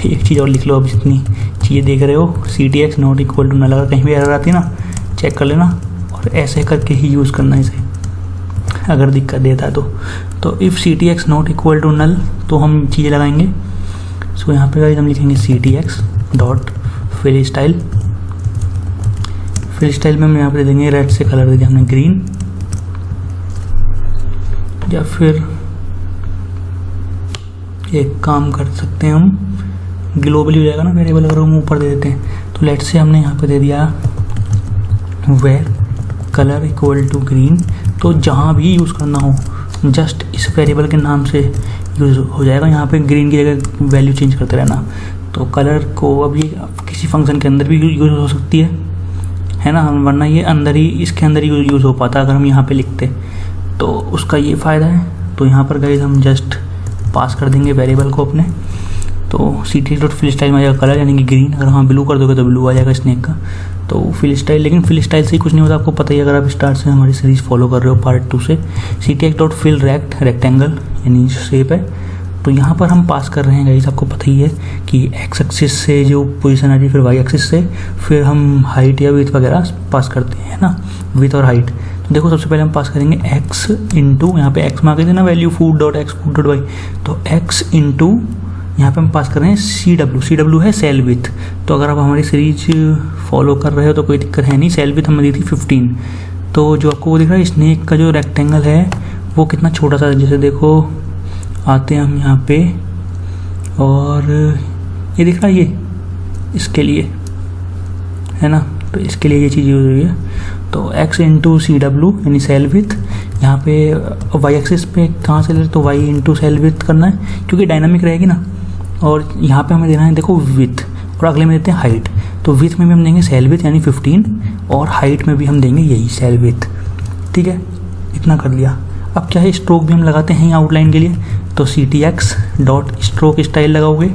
एक चीज़ और लिख लो, अब जितनी चीज़ें देख रहे हो CTX not equal to null. अगर कहीं भी एरर आती है ना चेक कर लेना और ऐसे करके ही यूज़ करना इसे अगर दिक्कत देता है तो if CTX not equal to null तो हम चीज़ें लगाएंगे। सो यहाँ पे हम लिखेंगे CTX dot fill style. Fill style में हम यहाँ पे दे देंगे रेड से कलर दे दिया हमने ग्रीन, या फिर एक काम कर सकते हैं हम ग्लोबली हो जाएगा ना वेरिएबल, अगर हम ऊपर दे देते हैं। तो लेट से हमने यहाँ पे दे दिया var colour equal to green. तो जहाँ भी यूज़ करना हो जस्ट इस वेरिएबल के नाम से यूज़ हो जाएगा। यहाँ पे ग्रीन की जगह वैल्यू चेंज करते रहना। तो कलर को अभी किसी फंक्शन के अंदर भी यूज़ हो सकती है ना, वरना ये अंदर ही इसके अंदर ही यूज़ हो पाता अगर हम यहाँ पे लिखते, तो उसका ये फ़ायदा है। तो यहाँ पर गाइस हम जस्ट पास कर देंगे वेरिएबल को अपने। तो CTX डॉट फिल स्टाइल में आ जाएगा कलर यानी कि ग्रीन। अगर हम ब्लू कर दोगे तो ब्लू आ जाएगा स्नेक का। तो फिल स्टाइल, लेकिन फिल स्टाइल से ही कुछ नहीं होता, आपको पता ही अगर आप स्टार्ट से हमारी सीरीज़ फॉलो कर रहे हो पार्ट 2 से। CTX डॉट फिल रेक्टेंगल यानी शेप है। तो यहाँ पर हम पास कर रहे हैं गाइस, आपको पता ही है कि एक्स एक्सिस से जो पोजीशन आ रही है, फिर वाई एक्सिस से, फिर हम हाइट या विथ वगैरह पास करते हैं ना, विथ और हाइट। तो देखो सबसे पहले हम पास करेंगे x इंटू, यहाँ पे x में आ गई थी ना value food dot X food dot Y, तो x इंटू यहाँ पे हम पास कर रहे हैं CW है सेल विथ। तो अगर आप हमारी सीरीज फॉलो कर रहे हो तो कोई दिक्कत है नहीं। सेल विथ हमने दी थी 15। तो जो आपको वो दिख रहा है स्नेक का जो रेक्टेंगल है वो कितना छोटा सा, जैसे देखो आते हैं हम यहाँ पे और ये दिख रहा है, ये इसके लिए है ना, तो इसके लिए ये चीज़ यूज हुई है। तो x इंटू CW यानी सेल विथ, यहाँ पे वाई एक्सिस पे कहाँ से ले तो y इंटू सेल विथ करना है क्योंकि डायनामिक रहेगी ना। और यहाँ पे हमें देना है देखो विथ, और अगले में देते हैं हाइट। तो विथ में भी हम देंगे सेल विथ यानी 15 और हाइट में भी हम देंगे यही सेल विथ। ठीक है, इतना कर लिया। अब क्या है, स्ट्रोक भी हम लगाते हैं आउटलाइन के लिए, तो CTX डॉट स्ट्रोक स्टाइल लगाओगे,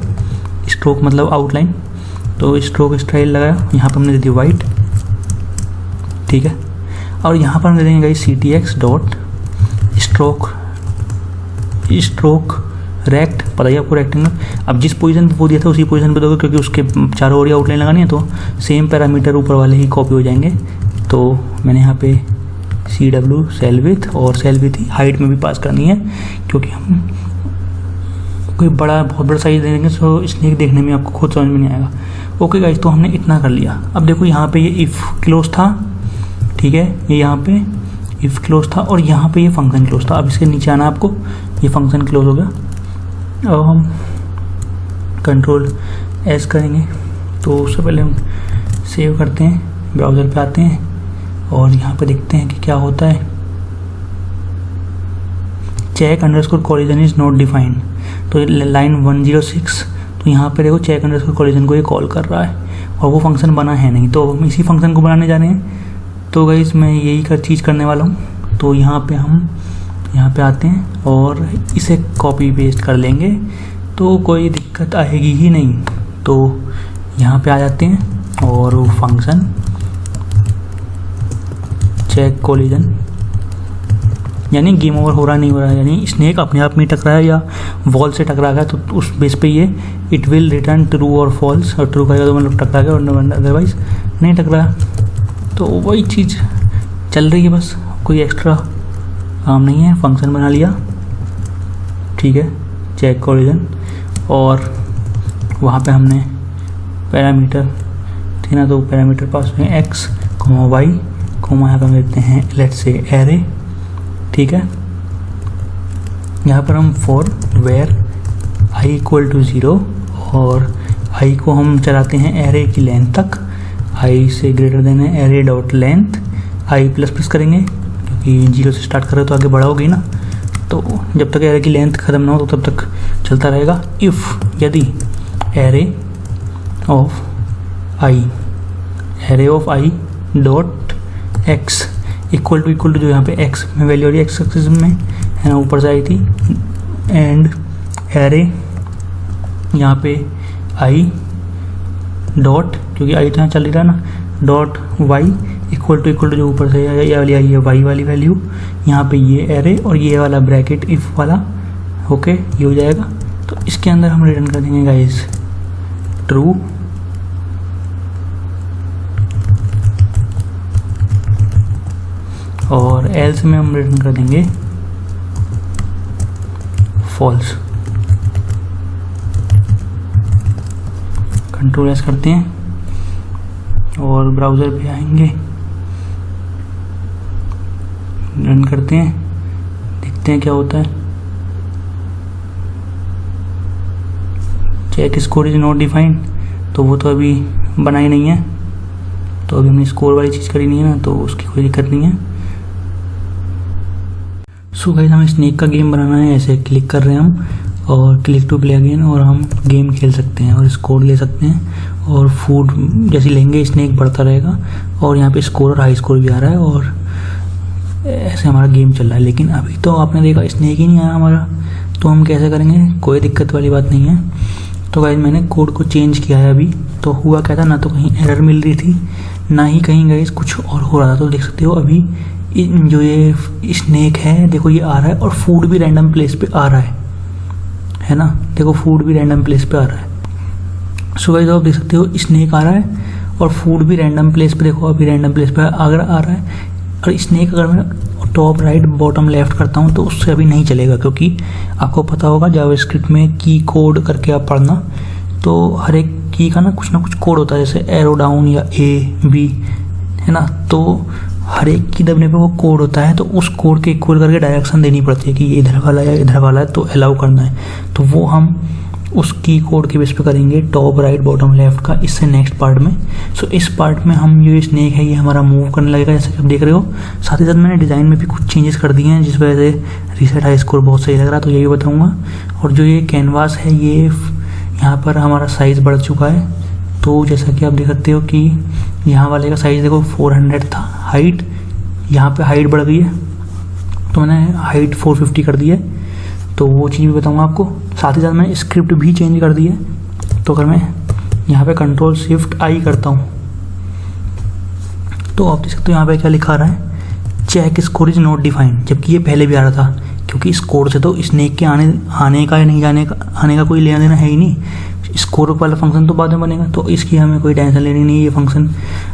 स्ट्रोक मतलब आउटलाइन, तो स्ट्रोक स्टाइल लगाया, यहाँ पर हमने दे दी वाइट। ठीक है, और यहाँ पर हम दे देंगे guys CTX dot stroke rect, पता ही आपको रेक्टेंगल। अब जिस पोजीशन पे वो दिया था उसी पोजीशन पे दोगे, क्योंकि उसके चारों ओर आउटलाइन लगानी है, तो सेम पैरामीटर ऊपर वाले ही कॉपी हो जाएंगे। तो मैंने यहाँ पे CW सेल विथ और सेल विथ ही हाइट में भी पास करनी है, क्योंकि हम कोई बहुत बड़ा साइज दे देंगे तो स्नेक देखने में आपको खुद समझ में नहीं आएगा। ओके गाइस, तो हमने इतना कर लिया। अब देखो यहाँ पे ये इफ़ क्लोज था, ठीक है, ये यहाँ पे इफ़ क्लोज था और यहाँ पे ये फंक्शन क्लोज था। अब इसके नीचे आना आपको, ये फंक्शन क्लोज हो गया। अब हम कंट्रोल S करेंगे, तो उससे पहले हम सेव करते हैं, ब्राउज़र पे आते हैं और यहाँ पे देखते हैं कि क्या होता है। Check underscore collision is not defined, तो लाइन 106, तो यहाँ पे देखो चेक अंडरस्कोर कोलिजन को ये कॉल कर रहा है और वो फंक्शन बना है नहीं, तो हम इसी फंक्शन को बनाने जा रहे हैं। तो गाइस मैं यही चीज़ करने वाला हूँ। तो यहाँ पे हम यहाँ पे आते हैं और इसे कॉपी पेस्ट कर लेंगे, तो कोई दिक्कत आएगी ही नहीं। तो यहाँ पे आ जाते हैं और वो फंक्शन चेक कोलिजन, यानी गेम ओवर हो रहा नहीं हो रहा है, यानी स्नेक अपने आप में टकराया या वॉल से टकरा गया, तो उस बेस पे ये इट विल रिटर्न ट्रू और फॉल्स, और ट्रू करेगा तो मतलब टकरा गया और अदरवाइज नहीं टकराया। तो वही चीज़ चल रही है, बस कोई एक्स्ट्रा काम नहीं है। फंक्शन बना लिया, ठीक है, चेक कोलिजन, और वहाँ पे हमने पैरामीटर थे ना, तो पैरामीटर पास में x, y, यहाँ पर हम देते हैं लेट्स से एरे। ठीक है, यहाँ पर हम for var i equal to 0 और i को हम चलाते हैं एरे की लेंथ तक, i से ग्रेटर देन है array dot length, i plus plus करेंगे क्योंकि 0 से स्टार्ट करें तो आगे बढ़ाओगे ना, तो जब तक एरे की लेंथ ख़त्म ना हो तो तब तक चलता रहेगा। इफ़ यदि array of i dot x equal to जो यहाँ पे x में वैल्यू आ रही है, x एक्सिस में है ना, ऊपर से आई थी, एंड एरे यहाँ पे i डॉट, क्योंकि i तो यहाँ चल रहा है ना, डॉट y इक्वल टू जो ऊपर से ये वाली आई है y वाली वैल्यू, यहाँ पे ये एरे और ये वाला ब्रैकेट इफ़ वाला, ओके, ये हो जाएगा। तो इसके अंदर हम रिटर्न कर देंगे गाइस ट्रू, और एल्स में हम रिटर्न कर देंगे फॉल्स। कंट्रोल एस करते हैं और ब्राउज़र पे आएंगे, रन करते हैं, देखते हैं क्या होता है। Check score is not defined, तो वो तो अभी बना ही नहीं है, तो अभी हमने स्कोर वाली चीज़ करी नहीं है ना, तो उसकी कोई दिक्कत नहीं है। सो गाइस, हमें स्नेक का गेम बनाना है, ऐसे क्लिक कर रहे हैं हम और क्लिक टू प्ले अगेन, और हम गेम खेल सकते हैं और स्कोर ले सकते हैं, और फूड जैसे लेंगे स्नेक बढ़ता रहेगा, और यहाँ पे स्कोर और हाई स्कोर भी आ रहा है, और ऐसे हमारा गेम चल रहा है। लेकिन अभी तो आपने देखा स्नेक ही नहीं आया हमारा, तो हम कैसे करेंगे, कोई दिक्कत वाली बात नहीं है। तो गाइस मैंने कोड को चेंज किया है अभी, तो हुआ क्या था, ना तो कहीं एरर मिल रही थी, ना ही कहीं गाइस कुछ और हो रहा था। तो देख सकते हो अभी जो ये स्नेक है, देखो ये आ रहा है, और फूड भी रैंडम प्लेस पे आ रहा है ना, देखो फूड भी रैंडम प्लेस पे आ रहा है। सो गाइस आप देख सकते हो स्नेक आ रहा है और फूड भी रैंडम प्लेस पे, देखो अभी रैंडम प्लेस पे अगर आ रहा है। और स्नेक अगर मैं टॉप राइट बॉटम लेफ्ट करता हूँ तो उससे अभी नहीं चलेगा, क्योंकि आपको पता होगा जावास्क्रिप्ट में की कोड करके आप पढ़ना, तो हर एक की का ना कुछ कोड होता है, जैसे एरो डाउन या A B है ना, तो हर एक की दबने पे वो कोड होता है, तो उस कोड के इक्वल करके डायरेक्शन देनी पड़ती है कि ये इधर वाला है इधर वाला है, तो अलाउ करना है। तो वो हम उस की कोड के बेस पे करेंगे, टॉप राइट बॉटम लेफ्ट का, इससे नेक्स्ट पार्ट में। सो इस पार्ट में हम ये स्नेक है ये हमारा मूव करने लगेगा, जैसे कि आप देख रहे हो। साथ ही साथ मैंने डिज़ाइन में भी कुछ चेंजेस कर दिए हैं, जिस वजह से रीसेट हाई स्कोर बहुत सही लग रहा है, तो यही बताऊँगा। और जो ये कैनवास है, ये यहाँ पर हमारा साइज़ बढ़ चुका है, तो जैसा कि आप देख सकते हो कि यहाँ वाले का साइज़ देखो 400 था हाइट, यहाँ पे हाइट बढ़ गई है तो मैंने हाइट 450 कर दी है। तो वो चीज़ भी बताऊँगा आपको। साथ ही साथ मैंने स्क्रिप्ट भी चेंज कर दी है। तो अगर मैं यहाँ पे कंट्रोल शिफ्ट आई करता हूँ तो आप देख सकते हो यहाँ पे क्या लिखा रहा है, check score is not defined, जबकि ये पहले भी आ रहा था। क्योंकि इस कोड से तो स्नेक के आने का या नहीं आने का कोई लेना देना है ही नहीं। स्कोर वाला फंक्शन तो बाद में बनेगा, तो इसकी हमें कोई टेंशन लेनी नहीं, ये फंक्शन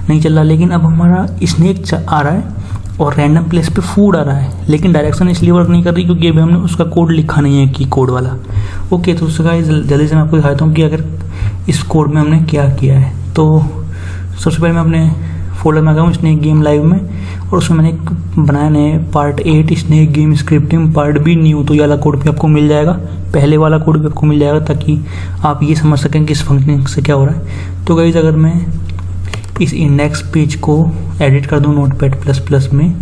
नहीं चल रहा। लेकिन अब हमारा स्नेक आ रहा है और रैंडम प्लेस पे फूड आ रहा है, लेकिन डायरेक्शन इसलिए वर्क नहीं कर रही क्योंकि अभी हमने उसका कोड लिखा नहीं है की कोड वाला। ओके, तो उसका जल्दी से मैं आपको दिखाता हूँ कि अगर इस कोड में हमने क्या किया है। तो सबसे पहले मैं अपने फोल्डर में आ गया हूँ स्नेक गेम लाइव में, और उसमें मैंने एक बनाया नया part 8 snake game scripting part भी न्यू। तो ये वाला कोड भी आपको मिल जाएगा, पहले वाला कोड भी आपको मिल जाएगा, ताकि आप ये समझ सकें कि इस फंक्शनिंग से क्या हो रहा है। तो गाइस अगर मैं इस इंडेक्स पेज को एडिट कर दूँ नोटपैड++ में,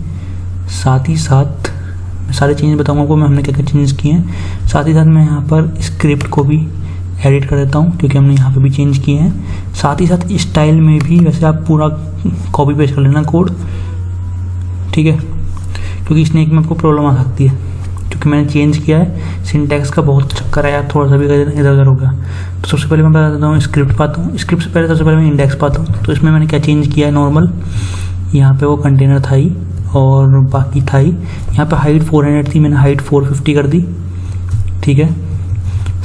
साथ ही साथ मैं सारे चेंज बताऊँगा आपको, मैं हमने क्या क्या चेंज किए हैं। साथ ही साथ मैं यहाँ पर स्क्रिप्ट को भी एडिट कर देता हूँ क्योंकि हमने यहाँ पे भी चेंज किए हैं। साथ ही साथ स्टाइल में भी वैसे आप पूरा कॉपी पेस्ट कर लेना कोड, ठीक है, क्योंकि स्नेक में आपको प्रॉब्लम आ सकती है क्योंकि मैंने चेंज किया है। सिंटैक्स का बहुत चक्कर है यार, थोड़ा सा भी इधर उधर हो गया। तो सबसे पहले मैं बता देता हूँ स्क्रिप्ट पाता हूँ। स्क्रिप्ट से पहले सबसे पहले मैं इंडेक्स पाता हूँ। तो इसमें मैंने क्या चेंज किया है, नॉर्मल यहाँ पे वो कंटेनर था ही और बाकी था ही। यहाँ पे हाइट 400 थी, मैंने हाइट 450 कर दी, ठीक है।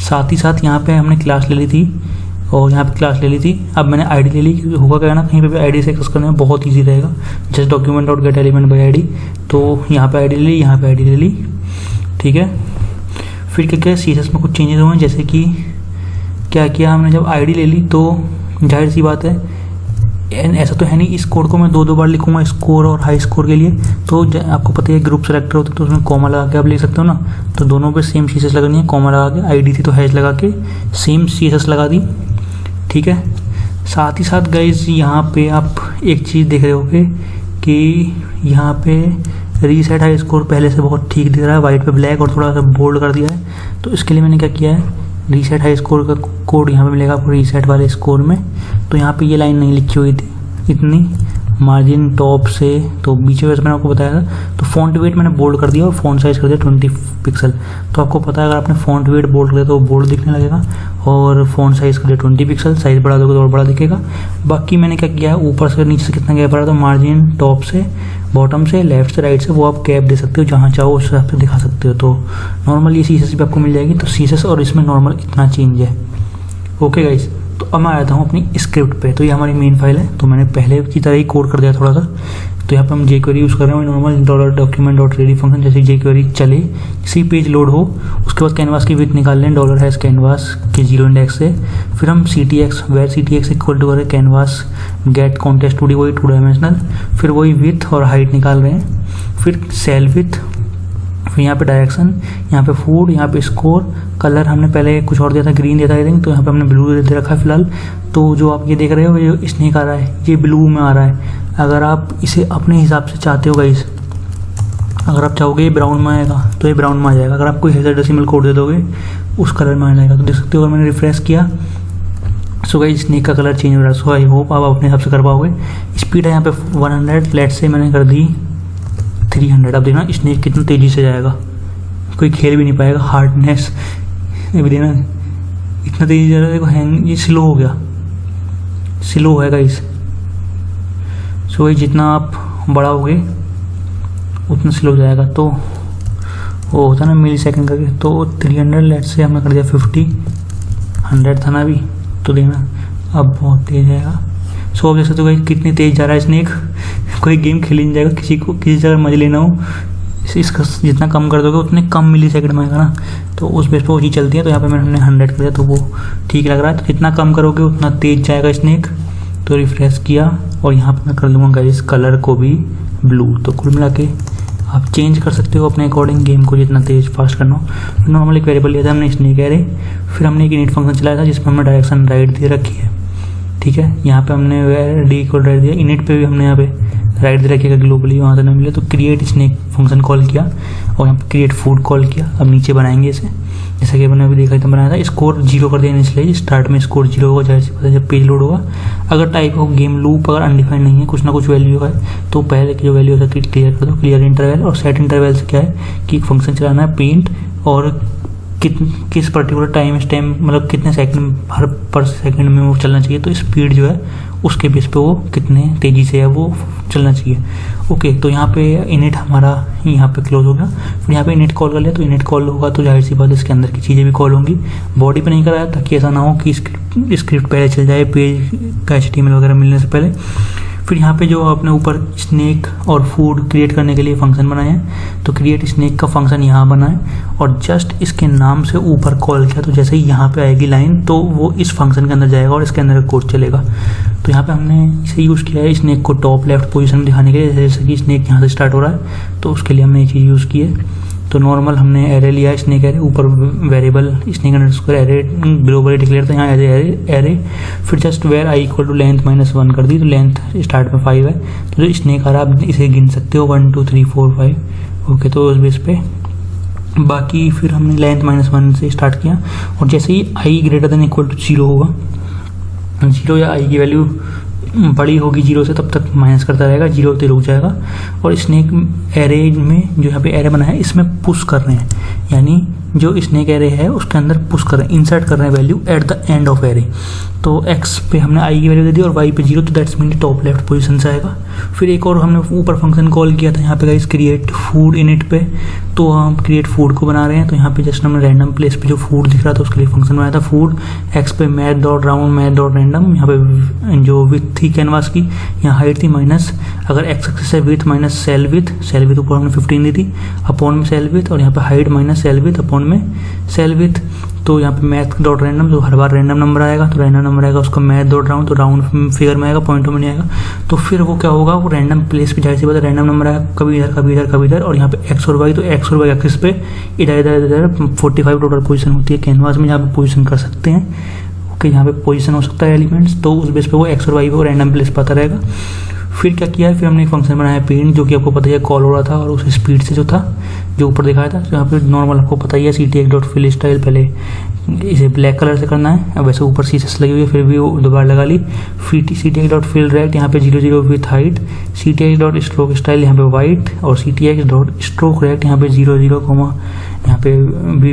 साथ ही साथ यहाँ पे हमने क्लास ले ली थी और यहाँ पे क्लास ले ली थी। अब मैंने आईडी ले ली क्योंकि होगा क्या ना, कहीं पे भी आईडी से एक्सेस करने में बहुत इजी रहेगा। Just document dot gate element by ID, तो यहाँ पे आईडी ले ली, यहाँ पे आईडी ले ली, ठीक है। फिर क्या क्या CSS में कुछ चेंजेस हुए, जैसे कि क्या किया हमने, जब आईडी ले ली तो जाहिर सी बात है, ऐसा तो है नहीं इस कोड को मैं 2 बार लिखूंगा स्कोर और हाई स्कोर के लिए। तो आपको पता है ग्रुप सेलेक्टर होता है तो उसमें कॉमा लगा के आप लिख सकते हो ना, तो दोनों पे सेम CSS लगानी है, कॉमा लगा के। आईडी थी तो हैश लगा के सेम CSS लगा दी, ठीक है। साथ ही साथ गाइज यहाँ पे आप एक चीज़ देख रहे होगे कि यहाँ पे रीसेट हाई स्कोर पहले से बहुत ठीक दिख रहा है, वाइट पे ब्लैक और थोड़ा सा बोल्ड कर दिया है। तो इसके लिए मैंने क्या किया है, रीसेट हाई स्कोर का कोड यहाँ पे मिलेगा आपको रीसेट वाले स्कोर में। तो यहाँ पे ये लाइन नहीं लिखी हुई थी इतनी, मार्जिन टॉप से तो बीच में, वैसे मैंने आपको बताया था। तो फॉन्ट वेट मैंने बोल्ड कर दिया और फॉन्ट साइज़ कर दिया 20 पिक्सल। तो आपको पता है अगर आपने फॉन्ट वेट बोल्ड कर दिया तो बोल्ड दिखने लगेगा, और फॉन्ट साइज़ कर दिया 20 पिक्सल। साइज़ बढ़ा दोगे तो और बड़ा दिखेगा। बाकी मैंने क्या किया है, ऊपर से नीचे से कितना गैप आ रहा था, मार्जिन टॉप से बॉटम से लेफ्ट से राइट से, वो आप गैप दे सकते हो, जहाँ चाहो उस हिसाब से दिखा सकते हो। तो नॉर्मल ये CSS भी आपको मिल जाएगी। तो CSS और इसमें नॉर्मल इतना चेंज है। ओके गाइस, तो अब मैं आता हूँ अपनी स्क्रिप्ट पे। तो ये हमारी मेन फाइल है, तो मैंने पहले की तरह ही कोड कर दिया थोड़ा सा। तो यहाँ पे हम jQuery यूज़ कर रहे हैं, नॉर्मल $document.ready फंक्शन। जैसे jQuery चले, किसी पेज लोड हो, उसके बाद कैनवास की विड्थ निकाल लें $कैनवास के 0 इंडेक्स से। फिर हम CTX var CTX equal to करें कैनवास गेट कॉन्टेस्ट 2D, वही 2 डायमेंशनल। फिर वही विथ और हाइट निकाल रहे हैं। फिर सेल विथ, फिर यहाँ पे डायरेक्शन, यहाँ पे फूड, यहाँ पे स्कोर। कलर हमने पहले कुछ और दिया था, ग्रीन दिया था आई थिंक, तो यहाँ पे हमने ब्लू दे रखा है फिलहाल। तो जो आप ये देख रहे हो ये स्नेक आ रहा है, ये ब्लू में आ रहा है। अगर आप इसे अपने हिसाब से चाहते हो गाइस, अगर आप चाहोगे ये ब्राउन में आएगा तो ये ब्राउन में आ जाएगा। अगर आप कोई हेक्साडेसिमल कोड दे दोगे उस कलर में आ जाएगा। तो देख सकते हो, अगर मैंने रिफ्रेश किया सो गाइस स्नेक का कलर चेंज हो रहा है। सो आई होप आप अपने हिसाब से कर पाओगे। स्पीड है यहाँ पे 100, लेट से मैंने कर दी 300। अब देखना स्नेक कितना तेज़ी से जाएगा, कोई खेल भी नहीं पाएगा। हार्डनेस ये भी देना, इतना तेज़ी जा रहा है, देखो हैंग, ये स्लो हो गया, स्लो है गाइस। सो ये जितना आप बढ़ाओगे उतना स्लो हो जाएगा। तो वो होता है ना मिली सेकेंड करके, तो 300 लेट से हमने कर दिया 50, 100 था ना अभी, तो देखना अब बहुत तेज़ जाएगा। सो अब जैसे तो भाई कितनी तेज़ जा रहा है स्नेक, कोई गेम खेल नहीं जाएगा। किसी को किसी जगह मजे लेना हो, इसका जितना कम कर दोगे उतने कम मिली सेकंड में आएगा ना, तो उस बेस पर वो चीज़ चलती है। तो यहाँ पे हमने 100 कर दिया, तो वो ठीक लग रहा है। तो जितना कम करोगे उतना तेज़ जाएगा स्नेक। तो रिफ्रेश किया और यहाँ पर मैं कर लूँगा गाइस कलर को भी ब्लू। तो कुल मिला के आप चेंज कर सकते हो अपने अकॉर्डिंग गेम को, जितना तेज़ फास्ट करना हो। नॉर्मल एक वेरिएबल लिया था हमने स्नेक एरे, फिर हमने एक इनिट फंक्शन चलाया था जिसमें हमने डायरेक्शन राइट दे रखी है, ठीक है। यहाँ पे हमने डी इक्वल राइट दिया। इनिट पे भी हमने यहाँ पे राइट दे रखिएगा ग्लोबली, वहाँ से नहीं मिले तो क्रिएट स्नैक फंक्शन कॉल किया और यहाँ पे क्रिएट फूड कॉल किया। अब नीचे बनाएंगे इसे, जैसा कि मैंने अभी देखा था बनाया था। स्कोर 0 कर देना, इसलिए स्टार्ट में स्कोर 0 होगा, जाहिर सी बात है जब पेज लोड होगा। अगर टाइप हो गेम लूप अगर अनडिफाइंड नहीं है, कुछ ना कुछ वैल्यू है, तो पहले की जो वैल्यू है क्लियर कर दो, क्लियर इंटरवल। और सेट इंटरवल से क्या है कि एक फंक्शन चलाना है प्रिंट, और किस पर्टिकुलर टाइम स्टैम्प मतलब कितने सेकंड हर पर सेकंड में वो चलना चाहिए, तो स्पीड जो है उसके बेस पे वो कितने तेज़ी से है वो चलना चाहिए। ओके, तो यहाँ पे इनिट हमारा यहाँ पे क्लोज हो गया। फिर यहाँ पे इनिट कॉल कर लिया, तो इनिट कॉल होगा तो जाहिर सी बात इसके अंदर की चीज़ें भी कॉल होंगी। बॉडी पे नहीं कराया ताकि ऐसा ना हो कि स्क्रिप्ट पहले चल जाए पेज का HTML वगैरह मिलने से पहले। फिर यहाँ पे जो आपने ऊपर स्नैक और फूड क्रिएट करने के लिए फंक्शन बनाए हैं, तो क्रिएट स्नैक का फंक्शन यहाँ बना है और जस्ट इसके नाम से ऊपर कॉल किया, तो जैसे ही यहाँ पे आएगी लाइन तो वो इस फंक्शन के अंदर जाएगा और इसके अंदर कोड चलेगा। तो यहाँ पे हमने इसे यूज़ किया है स्नैक को टॉप लेफ्ट पोजीशन में दिखाने के लिए, जैसे कि स्नैक यहाँ से स्टार्ट हो रहा है तो उसके लिए हमने ये चीज़ यूज़ की है। तो नॉर्मल हमने एरे लिया है, स्नैक एरे, ऊपर variable snake underscore array globally declare था, यहाँ एरे। फिर just var I equal to length -1 कर दी, तो लेंथ स्टार्ट में 5 है, तो जो स्नैक आ रहा है आप इसे गिन सकते हो 1 2 3 4 5। ओके, तो उस बेस पे बाकी फिर हमने लेंथ -1 से स्टार्ट किया, और जैसे ही आई ग्रेटर देन इक्वल टू 0 होगा, 0 या आई की वैल्यू बड़ी होगी 0 से, तब तक माइनस करता रहेगा, 0 पे रुक जाएगा। और स्नैक एरे में जो यहाँ पे एरे बना है इसमें पुश कर रहे हैं, यानी जो स्नैक एरे है उसके अंदर पुश कर रहे हैं, इंसर्ट कर रहे हैं value at the end of array. तो x पे हमने i की वैल्यू दे दी और y पे 0, तो that's mean top left position से आएगा। फिर एक और हमने ऊपर फंक्शन कॉल किया था यहाँ पे गाइस क्रिएट फूड इनिट पे, तो हम क्रिएट फूड को बना रहे हैं। तो यहाँ पे जस्ट हमने रैंडम प्लेस पे जो फूड दिख रहा था उसके लिए फंक्शन बनाया था फूड। x पे math dot round math dot random, यहाँ पे जो विथ थी कैनवास की, यहाँ हाइट थी माइनस, अगर x एक्सिस है विथ माइनस सेल विथ ऊपर हमने 15 दी थी, अपॉन में सेल विथ, और यहाँ पे height minus cell with upon में सेल विथ। तो यहाँ पे मैथ डॉट रैंडम, जो हर बार रैंडम नंबर आएगा तो रैंडम नंबर आएगा उसका मैथ डॉट राउंड, तो राउंड फिगर में आएगा, पॉइंटों में नहीं आएगा। तो फिर वो क्या होगा, वो रैंडम प्लेस पे जाहिर सी बात है रैंडम नंबर आएगा, कभी इधर कभी इधर कभी इधर, और यहाँ पे एक्स और वाई, तो एक्स और वाई एक्सिस पे इधर इधर इधर 45 टोटल पोजीशन होती है कैनवास में, यहाँ पे पोजीशन कर सकते हैं। ओके, यहाँ पे पोजीशन हो सकता है एलिमेंट्स, तो उस बेस पे वो एक्स और वाई को रैंडम प्लेस पे आता रहेगा। फिर क्या किया है, फिर हमने एक फंक्शन बनाया पेंट, जो कि आपको पता है कॉल हो रहा था और उस स्पीड से जो था जो ऊपर दिखाया था। यहाँ पे नॉर्मल आपको पता ही है ctx डॉट फिल स्टाइल, पहले इसे ब्लैक कलर से करना है, अब वैसे ऊपर सीसेस लगी हुई है फिर भी वो दोबारा लगा ली। फिर ctx डॉट फिल रेक्ट, यहाँ पे 0 with height, ctx dot stroke style यहाँ पे वाइट, और ctx डॉट स्ट्रोक रेक्ट यहाँ पे 0 यहाँ पे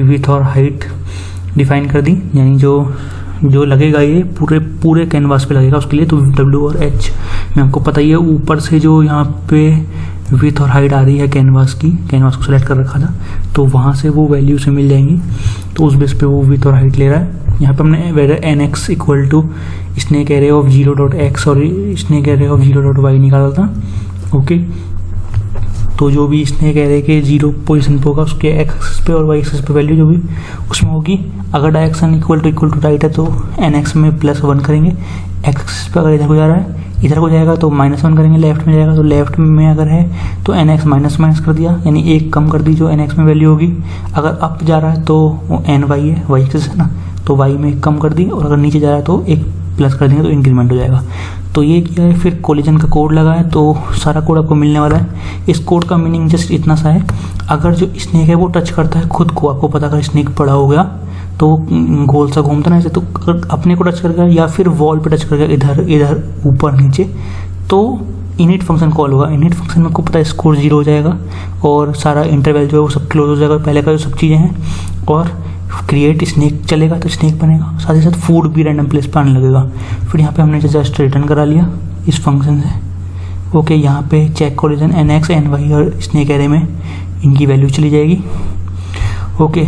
विथ और हाइट डिफाइन कर दी, यानी जो लगेगा ये पूरे कैनवास पे लगेगा उसके लिए। तो W और H में आपको पता ही है, ऊपर से जो यहाँ पे विथ और हाइट आ रही है कैनवास को सेलेक्ट कर रखा था, तो वहाँ से वो वैल्यू से मिल जाएंगी, तो उस बेस पे वो विथ और हाइट ले रहा है। यहाँ पे हमने var nx equal to snake array of 0.x और स्नैक एरे ऑफ 0.y निकाला था। ओके, तो जो भी स्नैक एरे के 0 पोजीशन पे होगा उसके एक्स एक्सिस पे और वाई एक्सिस पे वैल्यू जो भी उसमें होगी, अगर डायरेक्शन इक्वल टू राइट है तो nx में +1 करेंगे, एक्स एक्सिस पे अगर इधर को जा रहा है इधर को जाएगा तो -1 करेंगे, लेफ्ट में जाएगा तो लेफ्ट में अगर है तो nx माइनस कर दिया, यानी एक कम कर दी जो nx में वैल्यू होगी। अगर अप जा रहा है तो वो ny है, वाई एक्सिस है ना, तो y में एक कम कर दी, और अगर नीचे जा रहा है तो एक प्लस कर देंगे तो इंक्रीमेंट हो जाएगा। तो ये किया है, फिर कोलिजन का कोड लगा है, तो सारा कोड आपको मिलने वाला है। इस कोड का मीनिंग जस्ट इतना सा है, अगर जो स्नैक है वो टच करता है खुद को, आपको पता अगर स्नैक बड़ा हो गया तो गोल सा घूमता ना ऐसे, तो अगर अपने को टच कर गया या फिर वॉल पे टच कर गया इधर ऊपर नीचे, तो इनिट फंक्शन कॉल होगा। इनिट फंक्शन में आपको पता है स्कोर 0 हो जाएगा और सारा इंटरवल जो है वो सब क्लोज हो जाएगा, पहले का जो सब चीज़ें हैं, और क्रिएट स्नैक चलेगा तो स्नैक बनेगा, साथ ही साथ फूड भी रैंडम प्लेस पर आने लगेगा। फिर यहाँ पे हमने जस्ट रिटर्न करा लिया इस फंक्शन से। ओके, यहाँ पे चेक कोलिजन nx ny और स्नैक एरे में इनकी वैल्यू चली जाएगी। ओके,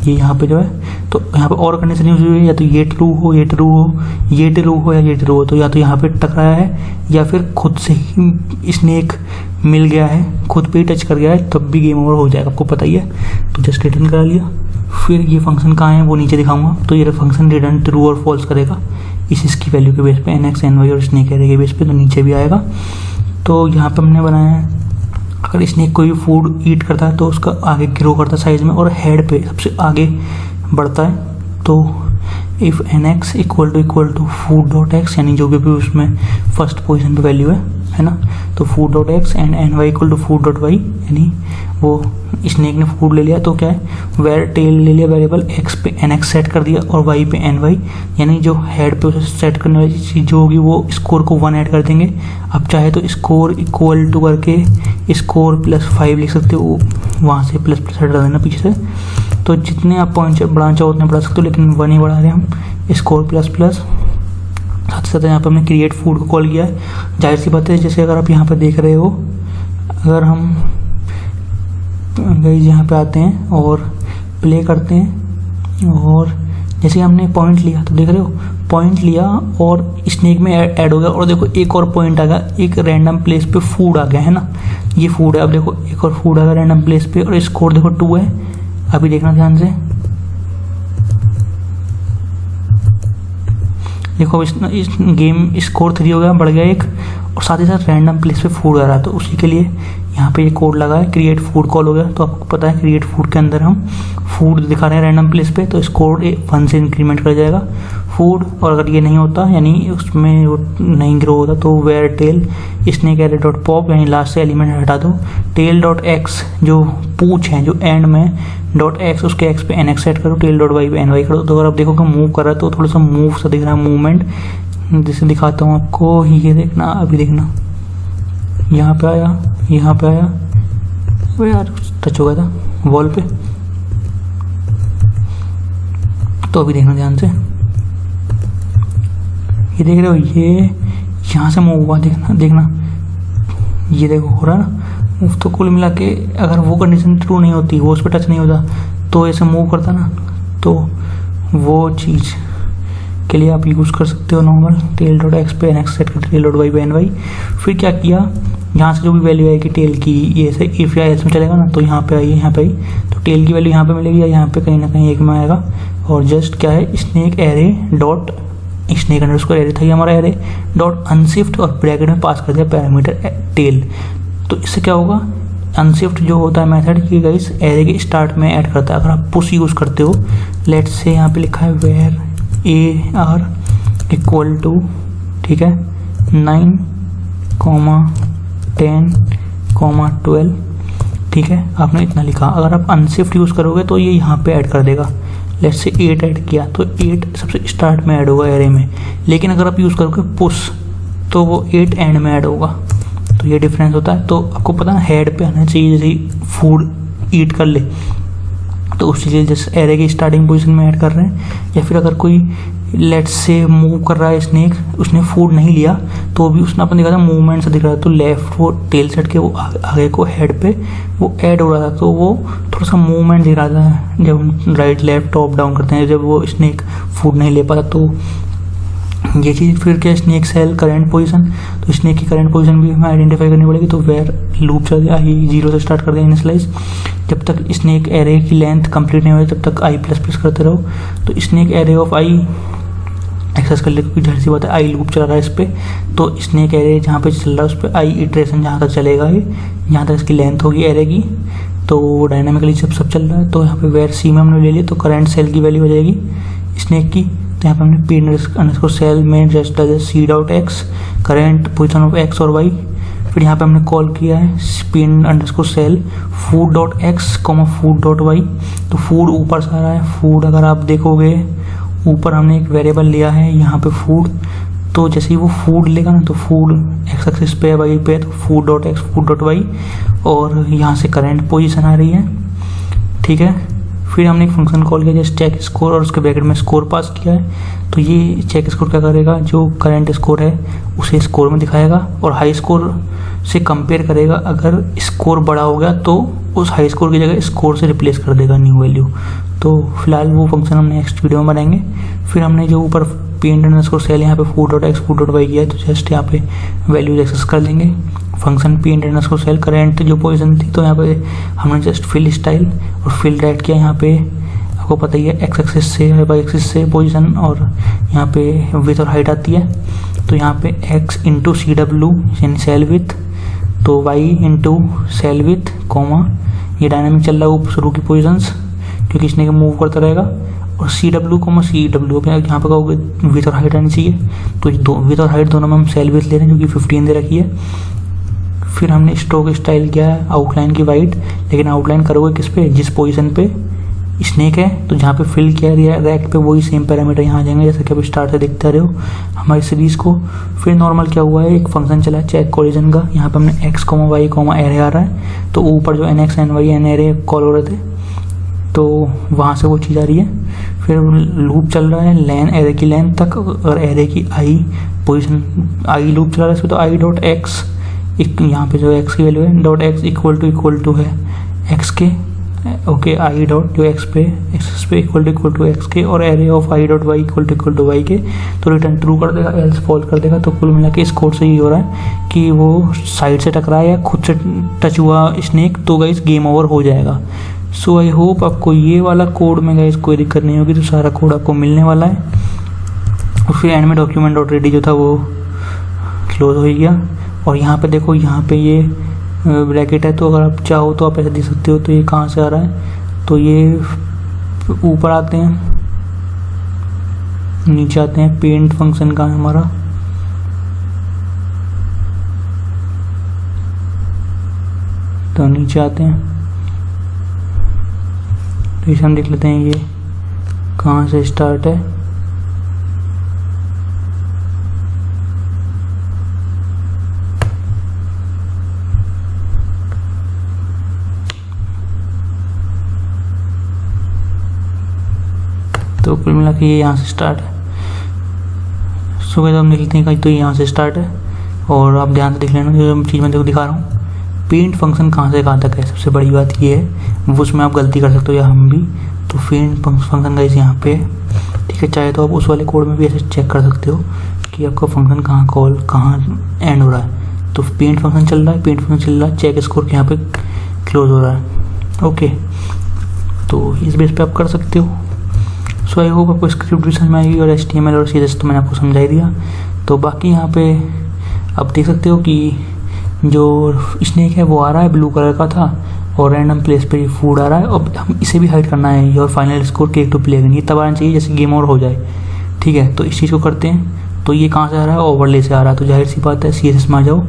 ये यहाँ पे जो है, तो यहाँ पे और कंडीशन यूज हुई है, या तो ये ट्रू हो ये ट्रू हो ये ट्रू हो या ये ट्रू हो, तो या तो यहाँ पे टकराया है या फिर खुद से ही स्नैक मिल गया है, खुद पे ही टच कर गया है, तब भी गेम ओवर हो जाएगा, आपको पता ही है। तो जस्ट रिटर्न करा लिया। फिर ये फंक्शन कहाँ है वो नीचे दिखाऊंगा, तो ये फंक्शन रिटर्न ट्रू और फॉल्स करेगा इसकी वैल्यू के बेस पे, nx ny और स्नैक एरे के बेस पे, तो नीचे भी आएगा। तो यहाँ पे हमने बनाया है, अगर स्नैक कोई भी फूड ईट करता है तो उसका आगे ग्रो करता है साइज में और हेड पे सबसे आगे बढ़ता है। तो if nx equal to food.x, यानी जो भी उसमें फर्स्ट पोजीशन पे वैल्यू है है ना। तो food dot X and N Y equal to food dot Y, यानी वो स्नेक ने फूड ले लिया तो क्या है, वेयर टेल ले लिया वेरिएबल, एक्स पे एन एक्स सेट कर दिया और वाई पे एन वाई, यानी जो हेड पे उसे सेट करने वाली चीज़ जो होगी वो स्कोर को 1 ऐड कर देंगे। अब चाहे तो स्कोर इक्वल टू करके स्कोर +5 लिख सकते हो, वहाँ से प्लस हटा देना पीछे से। तो जितने आप पॉइंट बढ़ाना चाहो उतने बढ़ा सकते हो, लेकिन 1 ही बढ़ा रहे हैं हम, स्कोर ++। साथ ही साथ यहाँ पर हमने क्रिएट फूड को कॉल किया है। जाहिर सी बात है, जैसे अगर आप यहाँ पर देख रहे हो, अगर हम गाइस यहाँ पे आते हैं और प्ले करते हैं और जैसे हमने पॉइंट लिया तो देख रहे हो पॉइंट लिया और स्नेक में ऐड हो गया, और देखो एक और पॉइंट आ गया, एक रैंडम प्लेस पे फूड आ गया, है ना। ये फूड है, अब देखो एक और फूड आ गया रैंडम प्लेस पे और स्कोर देखो 2 है। अभी देखना ध्यान से, देखो इस गेम स्कोर 3 हो गया, बढ़ गया 1, और साथ ही साथ रैंडम प्लेस पे फूड आ रहा है। तो उसी के लिए यहाँ पे ये कोड लगा है, क्रिएट फूड कॉल हो गया। तो आपको पता है क्रिएट फूड के अंदर हम फूड दिखा रहे हैं रैंडम प्लेस पे, तो स्कोर 1 से इंक्रीमेंट कर जाएगा फूड। और अगर ये नहीं होता, यानी उसमें वो नहीं ग्रो होता, तो var tail snake array dot pop, यानी लास्ट से एलिमेंट हटा दो, टेल डॉट एक्स जो पूछ है जो एंड में डॉट एक्स, उसके एक्स पे एन एक्स सेट करो, टेल डॉट वाई पे एन वाई करो। तो अगर आप देखो कि मूव कर रहा है तो थोड़ा सा मूव सा दिख रहा है, मूवमेंट, जिसे दिखाता हूँ आपको, ये देखना, अभी देखना, यहाँ पे आया, यहाँ पे आया, वो यार टच हो गया था वॉल पे। तो अभी देखना ध्यान से, ये देख रहे हो, ये यहाँ से मूव हुआ, देखना देखना, ये देखो हो रहा है ना मूव। तो कुल मिला के अगर वो कंडीशन ट्रू नहीं होती, वो उस पर टच नहीं होता, तो ऐसे मूव करता ना, तो वो चीज़ के लिए आप यूज़ कर सकते हो नॉर्मल टेल डॉट एक्स पे एन एक्स सेट कर, टेल डॉट वाई पे एन वाई। फिर क्या किया, यहाँ से जो भी वैल्यू आएगी टेल की, ये ऐसे इफ या एल्स में चलेगा ना, तो यहाँ पे आई, यहाँ पे आई, तो टेल की वैल्यू यहाँ पे मिलेगी या यहाँ पे कहीं ना कहीं एक में आएगा। और जस्ट क्या है, snake array dot snake underscore array था ये हमारा एरे, डॉट अनशिफ्ट और ब्रैकेट में पास कर दिया पैरामीटर टेल। तो इससे क्या होगा, अनशिफ्ट जो होता है मेथड की गाइस एरे के स्टार्ट में ऐड करता है। अगर आप पुश यूज़ करते हो, लेट्स से यहाँ पे लिखा है var A R equal to, ठीक है, 9, 10, 12, ठीक है, आपने इतना लिखा। अगर आप अनशिफ्ट यूज़ करोगे तो ये यहाँ पे ऐड कर देगा। लेट्स से 8 ऐड किया तो 8 सबसे स्टार्ट में ऐड होगा एरे में, लेकिन अगर आप यूज़ करोगे पुश तो वो 8 एंड में ऐड होगा। तो ये डिफरेंस होता है। तो आपको पता है हेड पे आना चाहिए, जैसे फूड ईट कर ले, तो उसी लिए जैसे एरे की स्टार्टिंग पोजीशन में ऐड कर रहे हैं। या फिर अगर कोई लेट्स से मूव कर रहा है स्नेक, उसने फूड नहीं लिया तो भी उसने अपन देखा था मूवमेंट से दिख रहा था, तो लेफ्ट वो टेल सेट के वो आगे को हेड पे वो ऐड हो रहा था, तो वो थोड़ा सा मूवमेंट दिख रहा था जब हम राइट लेफ्ट टॉप डाउन करते हैं, जब वो स्नेक फूड नहीं ले पाता। तो ये चीज़ फिर क्या, स्नेक सेल करंट पोजीशन, तो स्नेक की करंट पोजीशन भी हमें आइडेंटिफाई करनी पड़ेगी। तो वेयर लूप चल दिया, आई 0 से स्टार्ट कर दिया इनिशियलाइज, जब तक स्नेक एरे की लेंथ कंप्लीट नहीं हो तब तक आई प्लस करते रहो। तो snake array of I access कर ले, क्योंकि जाहिर सी बात है आई लूप चल रहा है इस पर, तो स्नेक एरे जहाँ पे चल रहा है उस पर आई इटरेशन जहाँ तक चलेगा, ये जहाँ तक इसकी लेंथ होगी एरे की, तो डायनामिकली सब चल रहा है। तो यहाँ पे वेयर सी में हमने ले लिया, तो करंट सेल की वैल्यू हो जाएगी स्नेक की। तो यहाँ पे हमने पी अंडरस्कोर सेल में just C dot X current position of X और वाई। फिर यहाँ पे हमने कॉल किया है P underscore cell food dot X comma food dot Y. तो फूड ऊपर से आ रहा है, फूड अगर आप देखोगे ऊपर हमने एक वेरिएबल लिया है यहाँ पे फूड, तो जैसे ही वो फूड लेगा ना, तो फूड एक्स एक्सिस पे वाई पे, तो food dot X food dot Y, और यहाँ से करंट पोजीशन आ रही है, ठीक है। फिर हमने एक फंक्शन कॉल किया जैसे चेक स्कोर, और उसके ब्रैकेट में स्कोर पास किया है। तो ये चेक स्कोर क्या करेगा, जो करंट स्कोर है उसे स्कोर में दिखाएगा और हाई स्कोर से कंपेयर करेगा। अगर स्कोर बड़ा हो गया तो उस हाई स्कोर की जगह स्कोर से रिप्लेस कर देगा न्यू वैल्यू। तो फिलहाल वो फंक्शन हम नेक्स्ट वीडियो में बनाएंगे। फिर हमने जो ऊपर पी अंडरस्कोर सेल यहाँ पे food dot X food dot Y किया है, तो जस्ट यहाँ पे वैल्यूज एक्सेस कर लेंगे। Function P underscore cell current जो पोजीशन थी, तो यहाँ पे हमने जस्ट फिल स्टाइल और फिल राइट किया। यहाँ पे आपको पता ही है एक्स एक्सिस से वाई एक्सिस से पोजीशन, और यहाँ पे विथ और हाइट आती है। तो यहाँ पे एक्स इंटू सी डब्ल्यू यानी सेल विथ, तो Y into cell width comma, ये डायनामिक चल रहा है शुरू की पोजिशंस क्योंकि इसने मूव करता रहेगा, और CW को CW यहाँ पे कहोगे विथ और हाइट आनी चाहिए, तो विथ और हाइट दोनों में हम सेल विथ ले रहे हैं क्योंकि 15 दे रखी है। फिर हमने स्ट्रोक स्टाइल किया है आउटलाइन की वाइट, लेकिन आउटलाइन करोगे किस पे, जिस पोजीशन पे स्नेक है, तो जहाँ पे फिल किया रैक पे वही सेम पैरामीटर यहाँ आ जाएंगे जैसे कि अब स्टार्ट से देखते रहे हो हमारी सीरीज़ को। फिर नॉर्मल क्या हुआ है, एक फंक्शन चला है चेक कोलिजन का, यहाँ पे हमने x, y, एरे आ रहा है, तो ऊपर जो nx, ny, n array call हो रहे थे तो वहाँ से वो चीज़ आ रही है। फिर लूप चल रहा है लेन, एरे की लेंथ तक और एरे की आई पोजीशन, आई लूप चल रहा है इसमें, तो आई डॉट एक्स, यहाँ पे जो x की वैल्यू है डॉट एक्स इक्वल टू है x के, ओके, आई डॉट जो एक्स पे इक्वल टू एक्स के, और array of I dot Y equal to Y के, तो रिटर्न ट्रू कर देगा, एल्स फॉल्स कर देगा। तो कुल मिला के इस कोड से ये हो रहा है कि वो साइड से टकराया या खुद से टच हुआ स्नेक तो गाइस गेम ओवर हो जाएगा। सो आई होप आपको ये वाला कोड में गाइस कोई दिक्कत नहीं होगी, तो सारा कोड आपको मिलने वाला है। और फिर एंड में डॉक्यूमेंट डॉट रेडी जो था वो क्लोज हो गया। और यहाँ पे देखो, यहाँ पे ये ब्रैकेट है, तो अगर आप चाहो तो आप ऐसे दे सकते हो। तो ये कहाँ से आ रहा है, तो ये ऊपर आते हैं, नीचे आते हैं, पेंट फंक्शन का है हमारा, तो नीचे आते हैं, तो इसे हम देख लेते हैं ये कहाँ से स्टार्ट है। तो कुल मिला के ये यहाँ से स्टार्ट है। सो गाइस हम देख लेते हैं कहीं, तो ये यहाँ से स्टार्ट है। और आप ध्यान से देख लेना जो चीज़ मैं देखो दिखा रहा हूँ, पेंट फंक्शन कहाँ से कहाँ तक है, सबसे बड़ी बात ये है, वो उसमें आप गलती कर सकते हो या हम भी। तो पेंट फंक्शन गाइस यहाँ पे, ठीक है, चाहे तो आप उस वाले कोड में भी ऐसे चेक कर सकते हो कि आपका फंक्शन कहाँ एंड हो रहा है। तो पेंट फंक्शन चल रहा है, पेंट फंक्शन चल रहा है, चेक स्कोर के यहाँ पे क्लोज हो रहा है। ओके, तो इस बेस पे आप कर सकते हो। सो आई होप आपको स्क्रिप्ट भी समझ में आएगी, और HTML और CSS तो मैंने आपको समझा ही दिया। तो बाकी यहाँ पे आप देख सकते हो कि जो स्नेक है वो आ रहा है, ब्लू कलर का था, और रैंडम प्लेस पे ये फूड आ रहा है। अब हम इसे भी हाइड करना है, और फाइनल स्कोर केक टू प्ले, ये तब आना चाहिए जैसे गेम ओवर हो जाए, ठीक है। तो इस चीज़ को करते हैं। तो ये कहाँ से आ रहा है, ओवरले से आ रहा है, तो जाहिर सी बात है CSS में आ जाओ।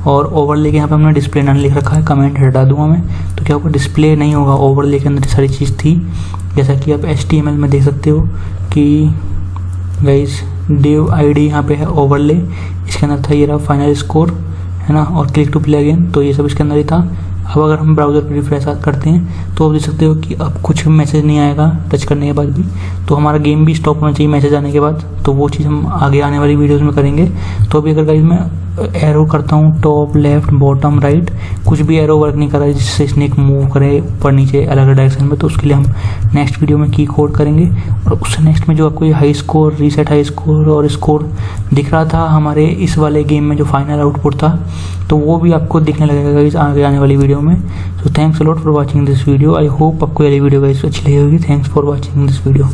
और ओवरले के यहाँ पे हमने डिस्प्ले नन लिख रखा है, कमेंट हटा दूंगा मैं, तो क्या होगा, डिस्प्ले नहीं होगा, ओवरले के अंदर सारी चीज़ थी। जैसा कि आप HTML में देख सकते हो कि गाइस div id यहाँ पे है ओवरले, इसके अंदर था ये रहा फाइनल स्कोर, है ना, और क्लिक टू प्ले अगेन, तो ये सब इसके अंदर ही था। अब अगर हम ब्राउज़र पर रिफ्रेश करते हैं तो आप देख सकते हो कि अब कुछ मैसेज नहीं आएगा टच करने के बाद भी, तो हमारा गेम भी स्टॉप होना चाहिए मैसेज आने के बाद। तो वो चीज़ हम आगे आने वाली वीडियोज़ में करेंगे। तो अभी अगर गाइस मैं एरो करता हूँ टॉप लेफ्ट बॉटम राइट, कुछ भी एरो वर्क नहीं कर रहा है जिससे स्नेक मूव करे ऊपर नीचे अलग अलग डायरेक्शन में, तो उसके लिए हम नेक्स्ट वीडियो में की कोड करेंगे। और उससे नेक्स्ट में जो आपको ये high score, reset high score और स्कोर दिख रहा था हमारे इस वाले गेम में, जो फाइनल आउटपुट था, तो वो भी आपको दिखने लगेगा इस आगे आने वाली वीडियो में। So thanks a lot for watching this video. I hope आपको ये वीडियो गाइस अच्छी लगी होगी। Thanks for watching this video.